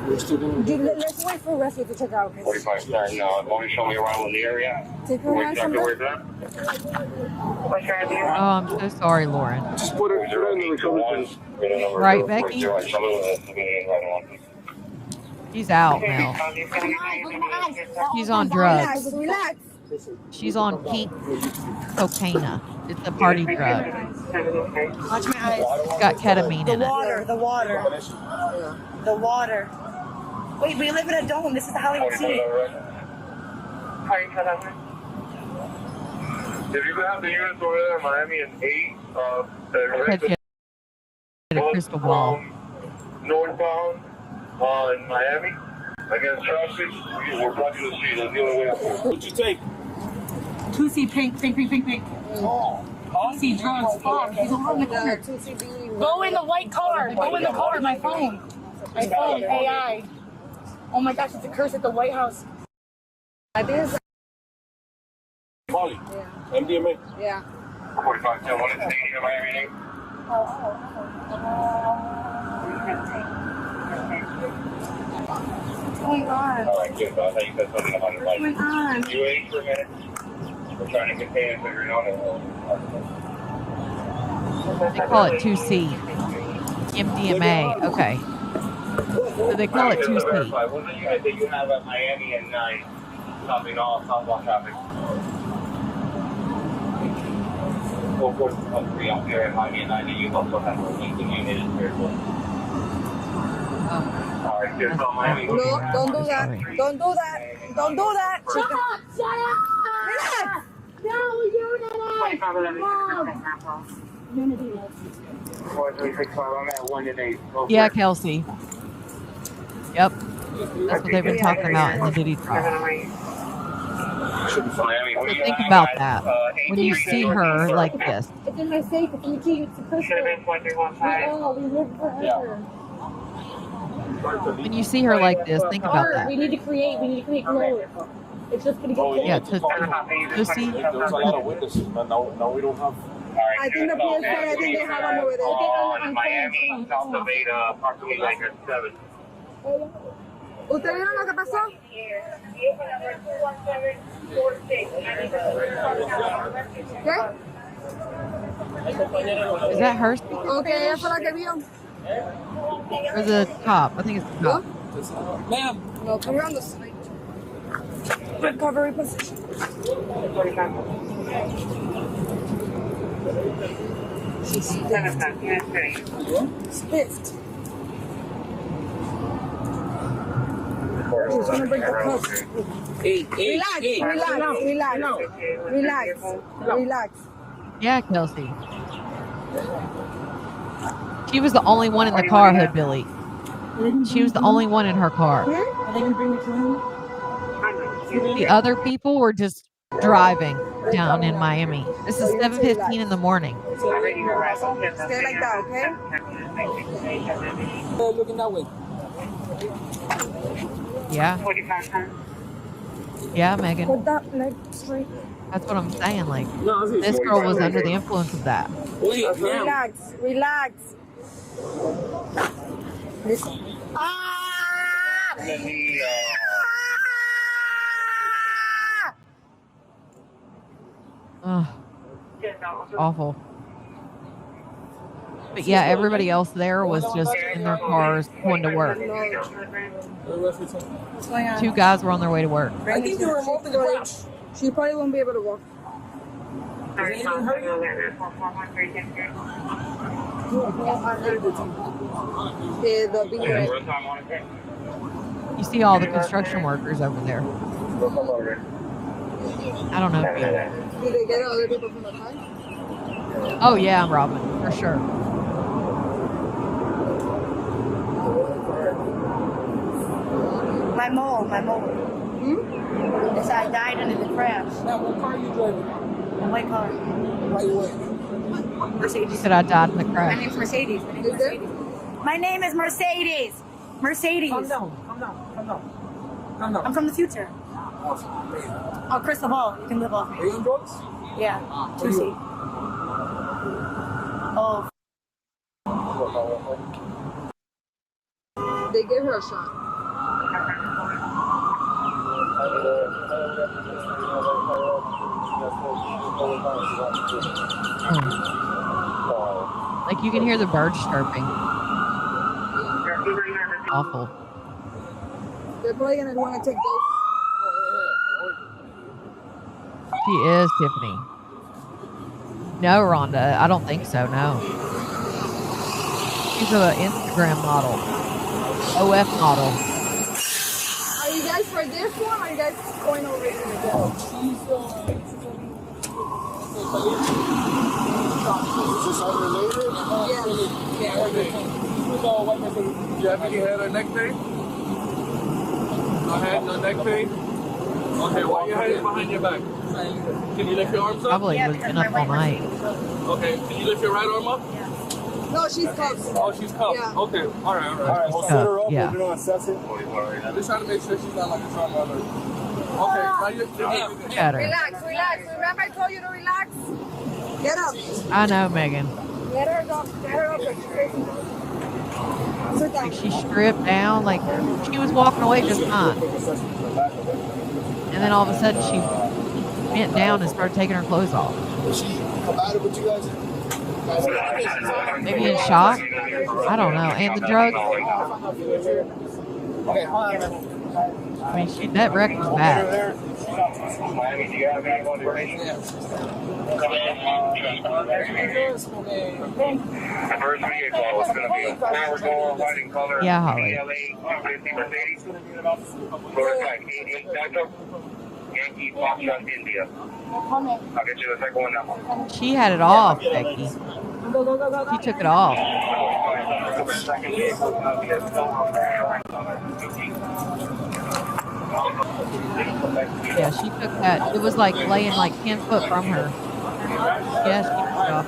Let's wait for rescue to check out. 45 star, no. Only show me around the area. Take her around Where's that? What's your idea? Oh, I'm so sorry, Lauren. Just put her in the recovery. Right, Becky? She's out now. She's on drugs. Relax. She's on pink cocaine. It's a party drug. Watch my eyes. It's got ketamine in it. The water. Wait, we live in a dome. This is the Hollywood scene. If you have the units over there in Miami and 8, A crystal ball. northbound on Miami against traffic, we're blocking the street. That's the only way up here. What'd you take? 2C pink. Oh. 2C drugs. He's over in the corner. Go in the white car. Go in the car. My phone. AI. Oh my gosh, it's a curse at the White House. Molly. MDMA. Yeah. 4510, what is the name of Miami? What's going on? All right, good. I thought you said something about it. What's going on? You wait for a minute. We're trying to contain it, figure it out. They call it 2C. MDMA. Okay. So they call it 2C. What is the unit that you have at Miami and 9? stopping all southbound traffic. 443 on here at Highway 90. You also have a link unit in here. Alright, here's on Miami. No, don't do that. Don't do that. Don't do that. Shut up! Shut up! Relax. No, Unity. 4365, I'm at 1 and 8. Yeah, Kelsey. Yep. That's what they've been talking about in the Diddy trial. So think about that. When you see her like this. It's in my safe. It's in the key. It's a crystal. We live forever. When you see her like this, think about that. We need to create glow. It's just going to get Yeah, to see. There's a lot of witnesses, but no, we don't have. I think the PSA, I think they have one over there. On Miami, south of 8, approximately like at 7. ¿Ustedes vieron lo que pasó? ¿Qué? Is that her speaking? Okay, ella fue la que vio. Or the cop? I think it's the cop. Ma'am. No, come around the side. Recovery position. She's stiffed. She's gonna break the cuffs. Relax. Yeah, Kelsey. She was the only one in the car, Hood Billy. She was the only one in her car. Are they going to bring the clone? The other people were just driving down in Miami. This is 7:15 in the morning. Stay like that, okay? Looking that way. Yeah. Yeah, Megan. Put that leg straight. That's what I'm saying. Like, this girl was under the influence of that. Relax. Listen. Ugh. Awful. But yeah, everybody else there was just in their cars going to work. 2 guys were on their way to work. I think they were holding the crash. She probably won't be able to walk. You see all the construction workers over there. I don't know if you... Did they get other people from the car? Oh yeah, I'm Robin, for sure. My mole. Yes, I died under the crash. Now, what car are you driving? A white car. Mercedes. You said I died in the My crash. name's Mercedes. My name is Mercedes. Mercedes. Calm down. I'm from the future. Oh, crystal ball. You can live off me. Are you on drugs? Yeah. 2C. Oh. They gave her a shot. Like you can hear the birds chirping. Awful. They're probably gonna want to take those. She is Tiffany. No, Rhonda, I don't think so. No. She's an Instagram model. OF model. Are you guys for this one? Or are you guys going over to the jail? Is this unrelated? Yeah. Do you have any head or neck pain? No head, no neck pain? Okay, why your head is behind your back? Can you lift your arms up? Probably was been up all night. Okay, can you lift your right arm up? No, she's cuffed. Oh, she's cuffed. Yeah. Okay, all right. We'll set her up. Yeah. We're going to assess it. Just trying to make sure she's not like a trauma alert. Okay, now you're Got her. Relax. Remember I told you to relax? Get up. I know, Megan. Get her up. Sit down. Like she stripped down. Like she was walking away just fine. And then all of a sudden she bent down and started taking her clothes off. Was she combative with you guys? Maybe in shock? I don't know. And the drugs? I mean, that wreck was bad. Miami, do you have any more information? The first vehicle is going to be a four-door white in color. Yeah, Holly. PLA 250 Mercedes. Prototype 88 Delta. Yankee Foxtrot India. I'll get you the second one now. She had it off, Becky. She took it off. Yeah, she took that. It was like laying like 10 foot from her. Yeah, she took it off.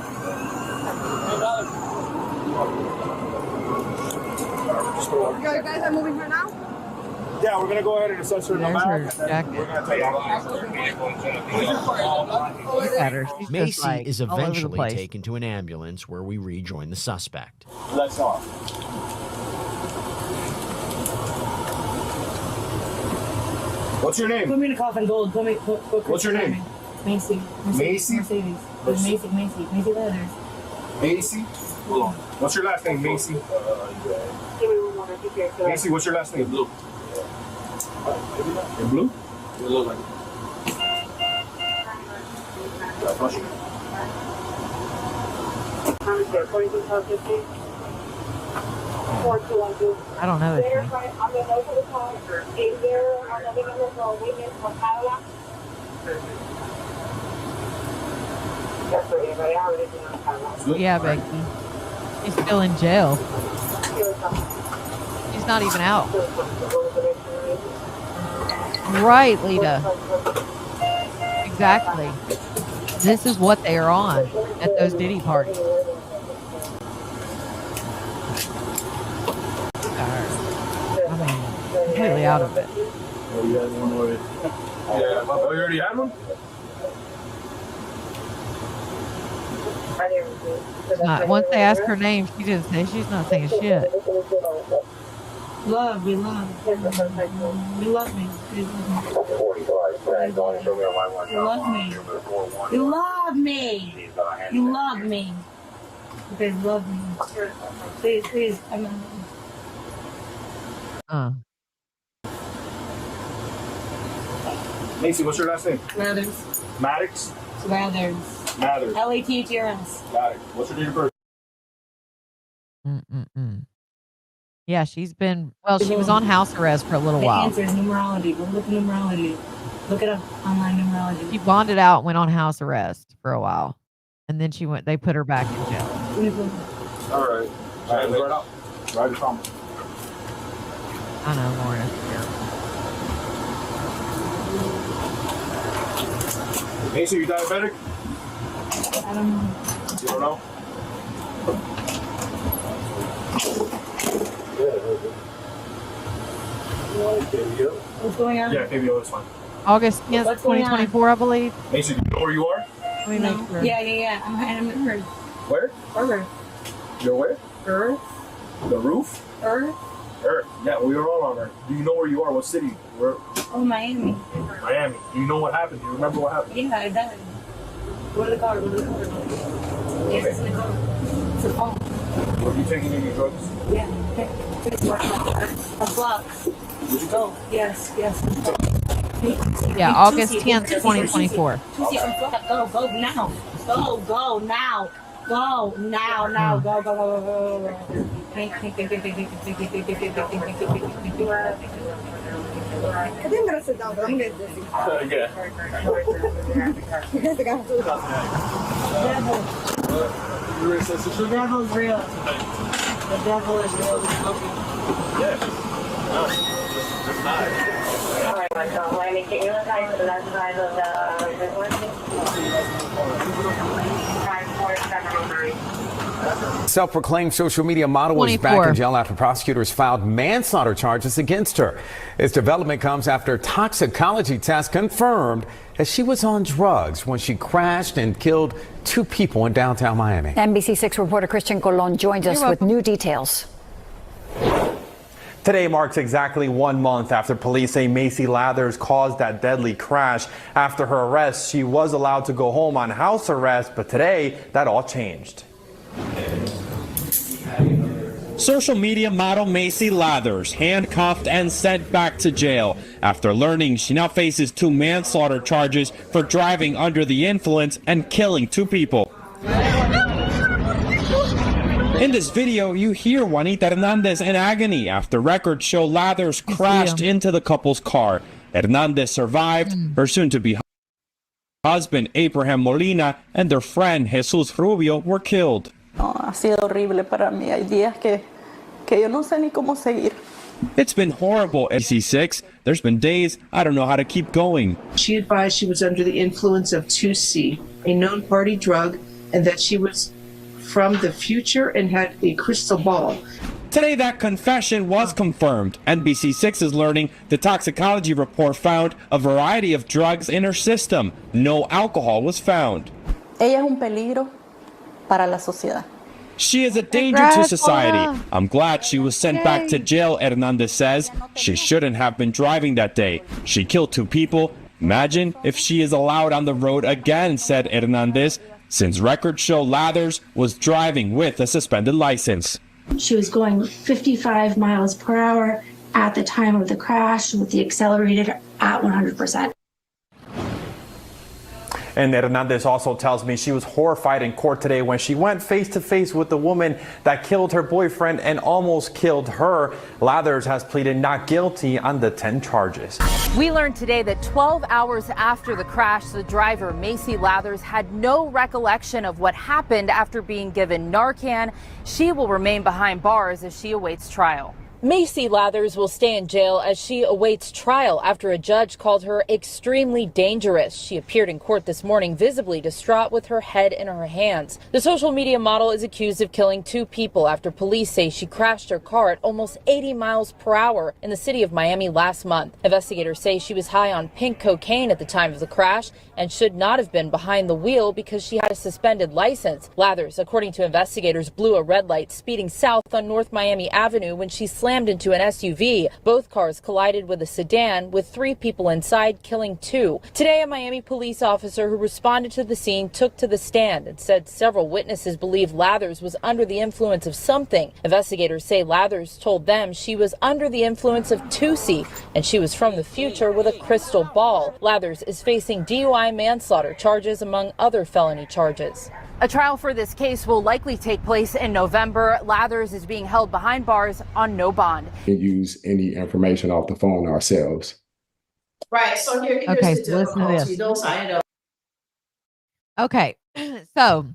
You guys are moving her now? Yeah, we're gonna go ahead and assess her in the There's back. her jacket. Look at her. She's just, Macy like, is all over the eventually place. taken to an ambulance where we rejoin the suspect. Let's off. What's your name? Put me in the coffin, gold. What's your name? Macy. Macy? Mercedes. Macy Leathers. Macy? Hold on. What's your last name, Macy? Macy, what's your last name? Blue. In blue? You look like it. I don't know this name. Yeah, Becky. She's still in jail. She's not even out. Right, Lita. Exactly. This is what they are on at those Diddy parties. I mean, completely out of it. Oh, you had one already. Yeah, you already had one? Once they ask her name, she didn't say. She's not saying shit. Love, we love. You love me. You love me. You love me. You love me. You guys love me. Please. I'm Macy, what's your last name? Leathers. Maddox? Leathers. Mathers. Lathers. Got it. What's your date of birth? Yeah, she was on house arrest for a little while. The answer is numerology. Go look at numerology. Look it up online, numerology. She bonded out and went on house arrest for a while. And then they put her back in jail. All right. Right up. Right from. I know, Lauren. Macy, you diabetic? I don't know. You don't know? What's going on? Yeah, KBO is fine. August 10th, 2024, I believe. Macy, do you know where you are? Let me make sure. Yeah. I'm in Earth. Where? Earth. You're where? Earth. The roof? Earth. Earth. Yeah, we are all on Earth. Do you know where you are? What city? Where? Oh, Miami. Miami. Do you know what happened? Do you remember what happened? Yeah, I died. Go to the car. Yes, it's in the car. It's a phone. Were you taking any drugs? Yeah. A block. Go. Yes. Yeah, August 10th, 2024. Go now. Go now. Go now. Go. I think I'm gonna sit down, but I'm gonna get dizzy. The devil's real. The devil is real. Alright, so Miami, can you look out to the left side of the Self-proclaimed social media model is back in jail after prosecutors filed manslaughter charges against her. This development comes after toxicology tests confirmed that she was on drugs when she crashed and killed 2 people in downtown Miami. NBC6 reporter Christian Colon joins us with new details. Today marks exactly 1 month after police say Macy Lathers caused that deadly crash. After her arrest, she was allowed to go home on house arrest, but today that all changed. Social media model Macy Lathers handcuffed and sent back to jail after learning she now faces 2 manslaughter charges for driving under the influence and killing 2 people. In this video, you hear Juanita Hernandez in agony after records show Lathers crashed into the couple's car. Hernandez survived. Her soon-to-be husband, Abraham Molina, and their friend, Jesus Rubio, were killed. Ha sido horrible para mí. Hay días que yo no sé ni cómo seguir. It's been horrible at C6. There's been days I don't know how to keep going. She advised she was under the influence of 2C, a known party drug, and that she was from the future and had a crystal ball. Today, that confession was confirmed. NBC6 is learning the toxicology report found a variety of drugs in her system. No alcohol was found. Ella es un peligro para la sociedad. She is a danger to society. I'm glad she was sent back to jail, Hernandez says. She shouldn't have been driving that day. She killed 2 people. Imagine if she is allowed on the road again, said Hernandez, since records show Lathers was driving with a suspended license. She was going 55 miles per hour at the time of the crash with the accelerator at 100%. And Hernandez also tells me she was horrified in court today when she went face-to-face with the woman that killed her boyfriend and almost killed her. Lathers has pleaded not guilty on the 10 charges. We learned today that 12 hours after the crash, the driver, Macy Lathers, had no recollection of what happened after being given Narcan. She will remain behind bars as she awaits trial. Macy Lathers will stay in jail as she awaits trial after a judge called her extremely dangerous. She appeared in court this morning visibly distraught with her head in her hands. The social media model is accused of killing 2 people after police say she crashed her car at almost 80 miles per hour in the city of Miami last month. Investigators say she was high on pink cocaine at the time of the crash and should not have been behind the wheel because she had a suspended license. Lathers, according to investigators, blew a red light speeding south on North Miami Avenue when she slammed into an SUV. Both cars collided with a sedan with 3 people inside, killing 2. Today, a Miami police officer who responded to the scene took to the stand and said several witnesses believe Lathers was under the influence of something. Investigators say Lathers told them she was under the influence of 2C and she was from the future with a crystal ball. Lathers is facing DUI manslaughter charges among other felony charges. A trial for this case will likely take place in November. Lathers is being held behind bars on no bond. Use any information off the phone ourselves. Right. So here's Okay, the so listen to difficulty. this. Those I know. Okay, so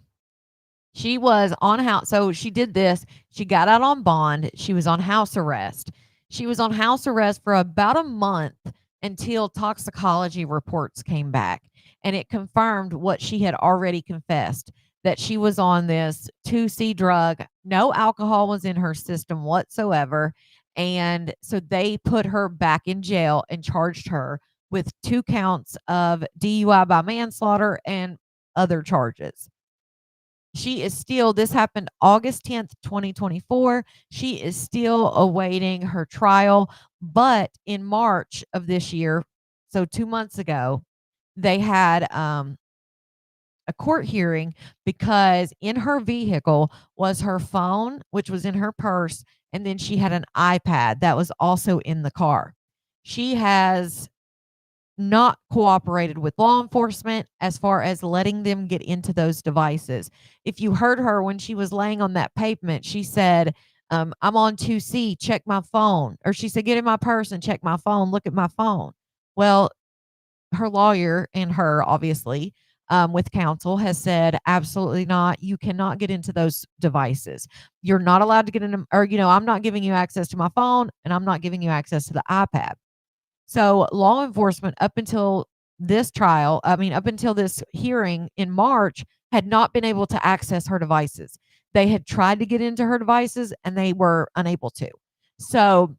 she was on house. So she did this. She got out on bond. She was on house arrest. She was on house arrest for about a month until toxicology reports came back. And it confirmed what she had already confessed, that she was on this 2C drug. No alcohol was in her system whatsoever. And so they put her back in jail and charged her with 2 counts of DUI by manslaughter and other charges. She is still, this happened August 10th, 2024. She is still awaiting her trial. But in March of this year, so 2 months ago, they had a court hearing because in her vehicle was her phone, which was in her purse, and then she had an iPad that was also in the car. She has not cooperated with law enforcement as far as letting them get into those devices. If you heard her when she was laying on that pavement, she said, I'm on 2C, check my phone. Or she said, get in my purse and check my phone, look at my phone. Well, her lawyer and her, obviously, with counsel, has said, absolutely not. You cannot get into those devices. You're not allowed to get in, or, I'm not giving you access to my phone and I'm not giving you access to the iPad. So law enforcement, up until this trial, up until this hearing in March, had not been able to access her devices. They had tried to get into her devices and they were unable to. So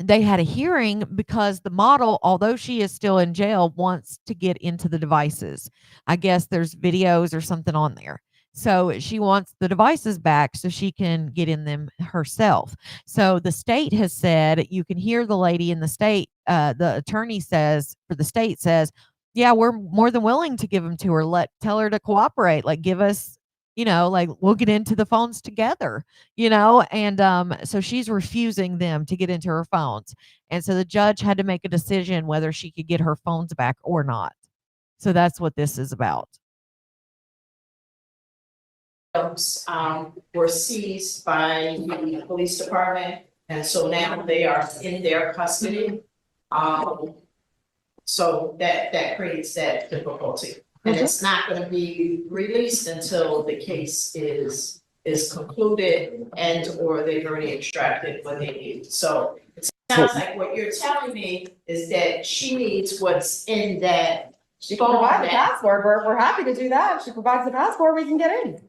they had a hearing because the model, although she is still in jail, wants to get into the devices. I guess there's videos or something on there. So she wants the devices back so she can get in them herself. So the state has said, you can hear the lady in the state, the attorney says, for the state says, yeah, we're more than willing to give them to her. Tell her to cooperate. Like, give us, like we'll get into the phones together, and so she's refusing them to get into her phones. And so the judge had to make a decision whether she could get her phones back or not. So that's what this is about. Were seized by the police department, and so now they are in their custody. So that creates that difficulty. And it's not gonna be released until the case is concluded and or they've already extracted what they need. So it sounds like what you're telling me is that she needs what's in that. She can provide the passport. We're happy to do that. If she provides the passport, we can get in.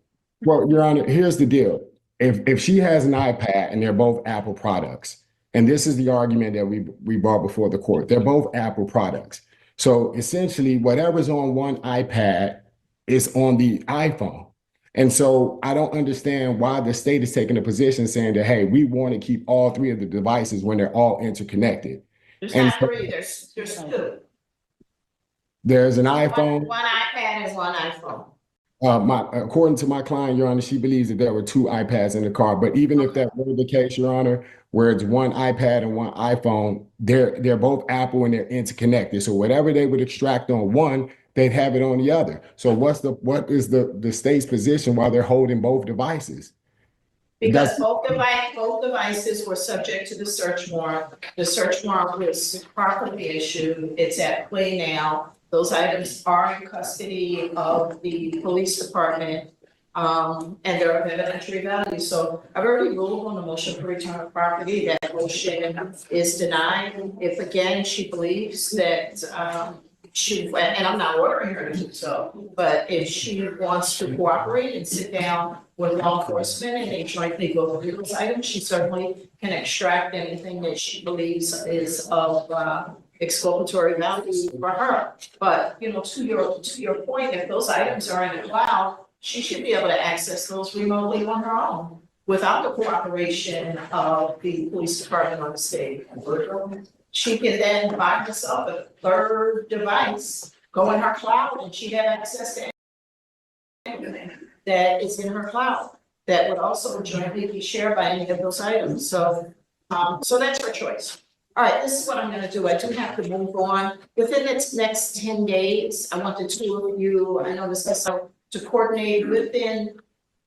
Well, Your Honor, here's the deal. If she has an iPad and they're both Apple products, and this is the argument that we brought before the court, they're both Apple products. So essentially, whatever's on one iPad is on the iPhone. And so I don't understand why the state is taking a position saying that, hey, we want to keep all three of the devices when they're all interconnected. There's And not three, there's two. there's an iPhone. One iPad is one iPhone. According to my client, Your Honor, she believes that there were two iPads in the car. But even if that were the case, Your Honor, where it's one iPad and one iPhone, they're both Apple and they're interconnected. So whatever they would extract on one, they'd have it on the other. So what is the state's position while they're holding both devices? Because both devices were subject to the search warrant. The search warrant was properly issued. It's at play now. Those items are in custody of the police department, and they're of evidentiary value. So I've already ruled on the motion for return of property. That motion is denied. If again, she believes that, and I'm not ordering her to do so, but if she wants to cooperate and sit down with law enforcement and they jointly go through those items, she certainly can extract anything that she believes is of, exculpatory value for her. But, to your point, if those items are in the cloud, she should be able to access those remotely on her own without the cooperation of the police department or the state. She can then buy herself a third device, go in her cloud, and she'd have access to anything that is in her cloud that would also jointly be shared by any of those items. So that's her choice. All right, this is what I'm gonna do. I do have to move on. Within the next 10 days, I want the two of you, I know this is to coordinate within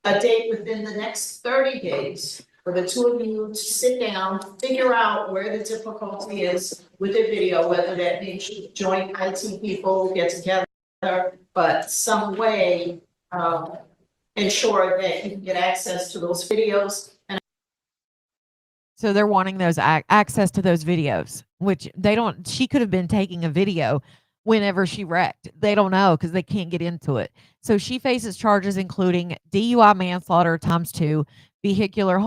a date within the next 30 days for the two of you to sit down, figure out where the difficulty is with the video, whether that means joint IT people get together, but some way ensure that you can get access to those videos. So they're wanting those access to those videos, which she could have been taking a video whenever she wrecked. They don't know because they can't get into it. So she faces charges including DUI manslaughter ×2, vehicular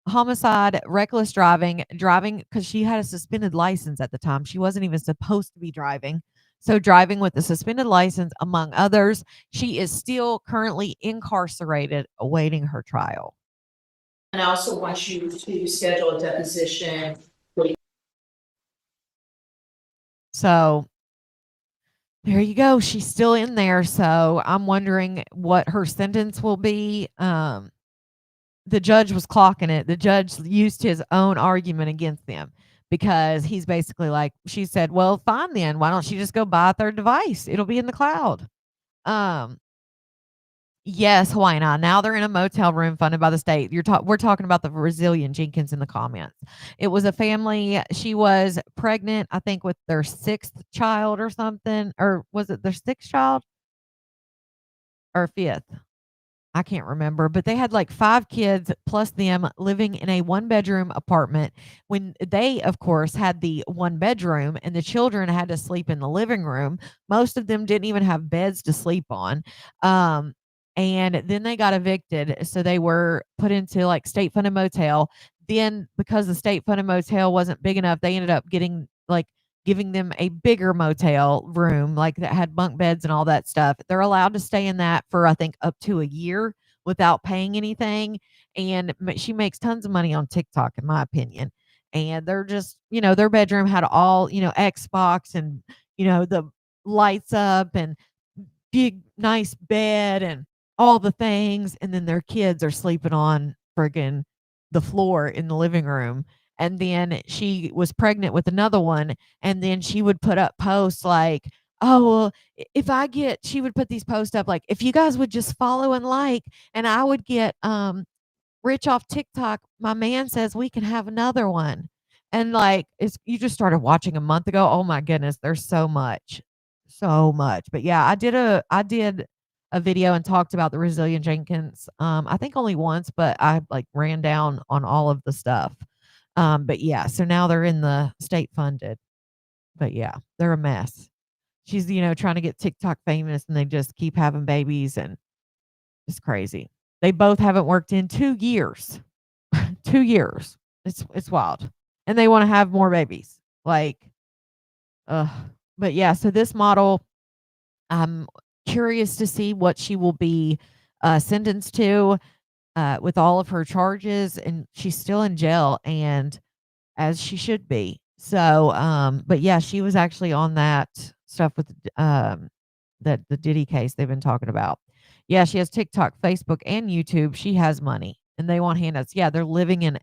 homicide, reckless driving because she had a suspended license at the time. She wasn't even supposed to be driving. So driving with a suspended license, among others. She is still currently incarcerated awaiting her trial. And I also want you to schedule a deposition. So there you go. She's still in there. So I'm wondering what her sentence will be. The judge was clocking it. The judge used his own argument against them because he's basically like, she said, well, fine then. Why don't she just go buy a third device? It'll be in the cloud. Yes, Hawaii. Now they're in a motel room funded by the state. We're talking about the Brazilian Jenkins in the comments. It was a family. She was pregnant, I think, with their 6th child or something. Or was it their 6th child? Or 5th? I can't remember. But they had like 5 kids plus them living in a 1-bedroom apartment when they, of course, had the 1 bedroom and the children had to sleep in the living room. Most of them didn't even have beds to sleep on. And then they got evicted. So they were put into like state funded motel. Then because the state funded motel wasn't big enough, they ended up giving them a bigger motel room, like that had bunk beds and all that stuff. They're allowed to stay in that for, I think, up to a year without paying anything. And she makes tons of money on TikTok, in my opinion. And they're just, their bedroom had all, Xbox and, the lights up and big, nice bed and all the things, and then their kids are sleeping on friggin' the floor in the living room. And then she was pregnant with another one, and then she would put up posts like, "Oh, well, if I get," she would put these posts up like, "If you guys would just follow and like, and I would get rich off TikTok, my man says we can have another one." And like, it's you just started watching a month ago. Oh my goodness, there's so much. So much. But yeah, I did a video and talked about the Resilient Jenkins. I think only once, but I like ran down on all of the stuff. But yeah, so now they're in the state funded. But yeah, they're a mess. She's, trying to get TikTok famous and they just keep having babies and it's crazy. They both haven't worked in 2 years. 2 years. It's wild. And they wanna have more babies. Like, ugh. But yeah, so this model, I'm curious to see what she will be, sentenced to, with all of her charges, and she's still in jail, and as she should be. So, but yeah, she was actually on that stuff with, that the Diddy case they've been talking about. Yeah, she has TikTok, Facebook, and YouTube. She has money, and they want handouts. Yeah, they're living in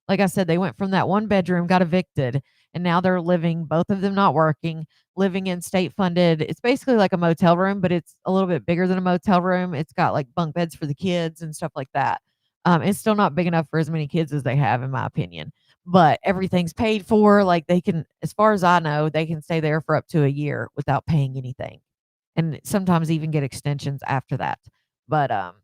like I said, they went from that one bedroom, got evicted, and now they're living, both of them not working, living in state funded. It's basically like a motel room, but it's a little bit bigger than a motel room. It's got like bunk beds for the kids and stuff like that. It's still not big enough for as many kids as they have, in my opinion, but everything's paid for. Like they can, as far as I know, they can stay there for up to a year without paying anything, and sometimes even get extensions after that. But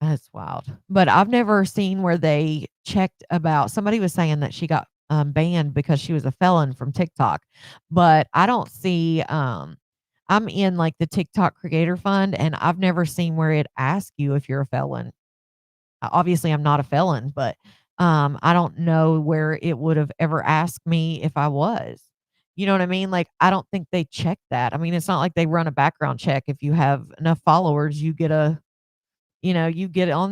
that's wild. But I've never seen where they checked about, somebody was saying that she got banned because she was a felon from TikTok, but I don't see I'm in like the TikTok creator fund, and I've never seen where it asks you if you're a felon. Obviously I'm not a felon, but I don't know where it would have ever asked me if I was. You know what I mean? Like I don't think they check that. I mean, it's not like they run a background check. If you have enough followers, you get on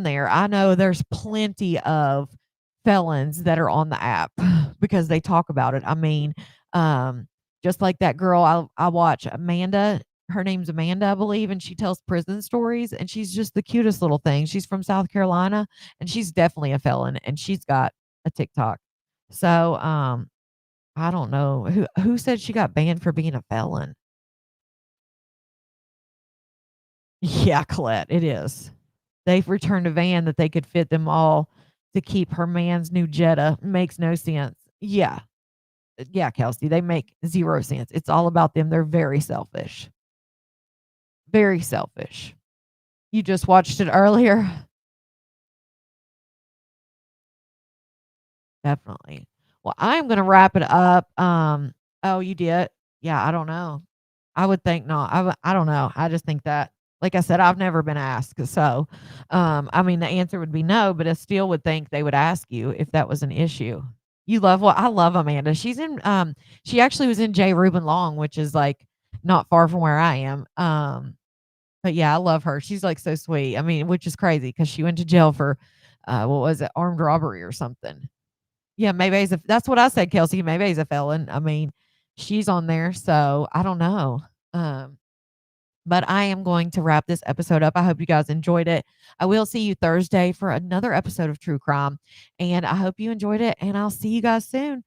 there. I know there's plenty of felons that are on the app because they talk about it. I mean, um, just like that girl I watch, Amanda. Her name's Amanda, I believe, and she tells prison stories, and she's just the cutest little thing. She's from South Carolina, and she's definitely a felon, and she's got a TikTok. So, I don't know who said she got banned for being a felon. Yeah, Colette, it is. They've returned a van that they could fit them all to keep her man's new Jetta. Makes no sense. Yeah. Yeah, Kelsey, they make 0 sense. It's all about them. They're very selfish. Very selfish. You just watched it earlier? Definitely. Well, I'm gonna wrap it up. Oh, you did? Yeah, I don't know. I would think not. I don't know. I just think that, like I said, I've never been asked. So, I mean, the answer would be no, but I still would think they would ask you if that was an issue. You love what I love Amanda. She actually was in J. Reuben Long, which is like not far from where I am. But yeah, I love her. She's like so sweet. I mean, which is crazy because she went to jail for what was it, armed robbery or something. Yeah, maybe that's what I said, Kelsey. Maybe he's a felon. I mean, she's on there, so I don't know. Um, but I am going to wrap this episode up. I hope you guys enjoyed it. I will see you Thursday for another episode of True Crime, and I hope you enjoyed it. And I'll see you guys soon.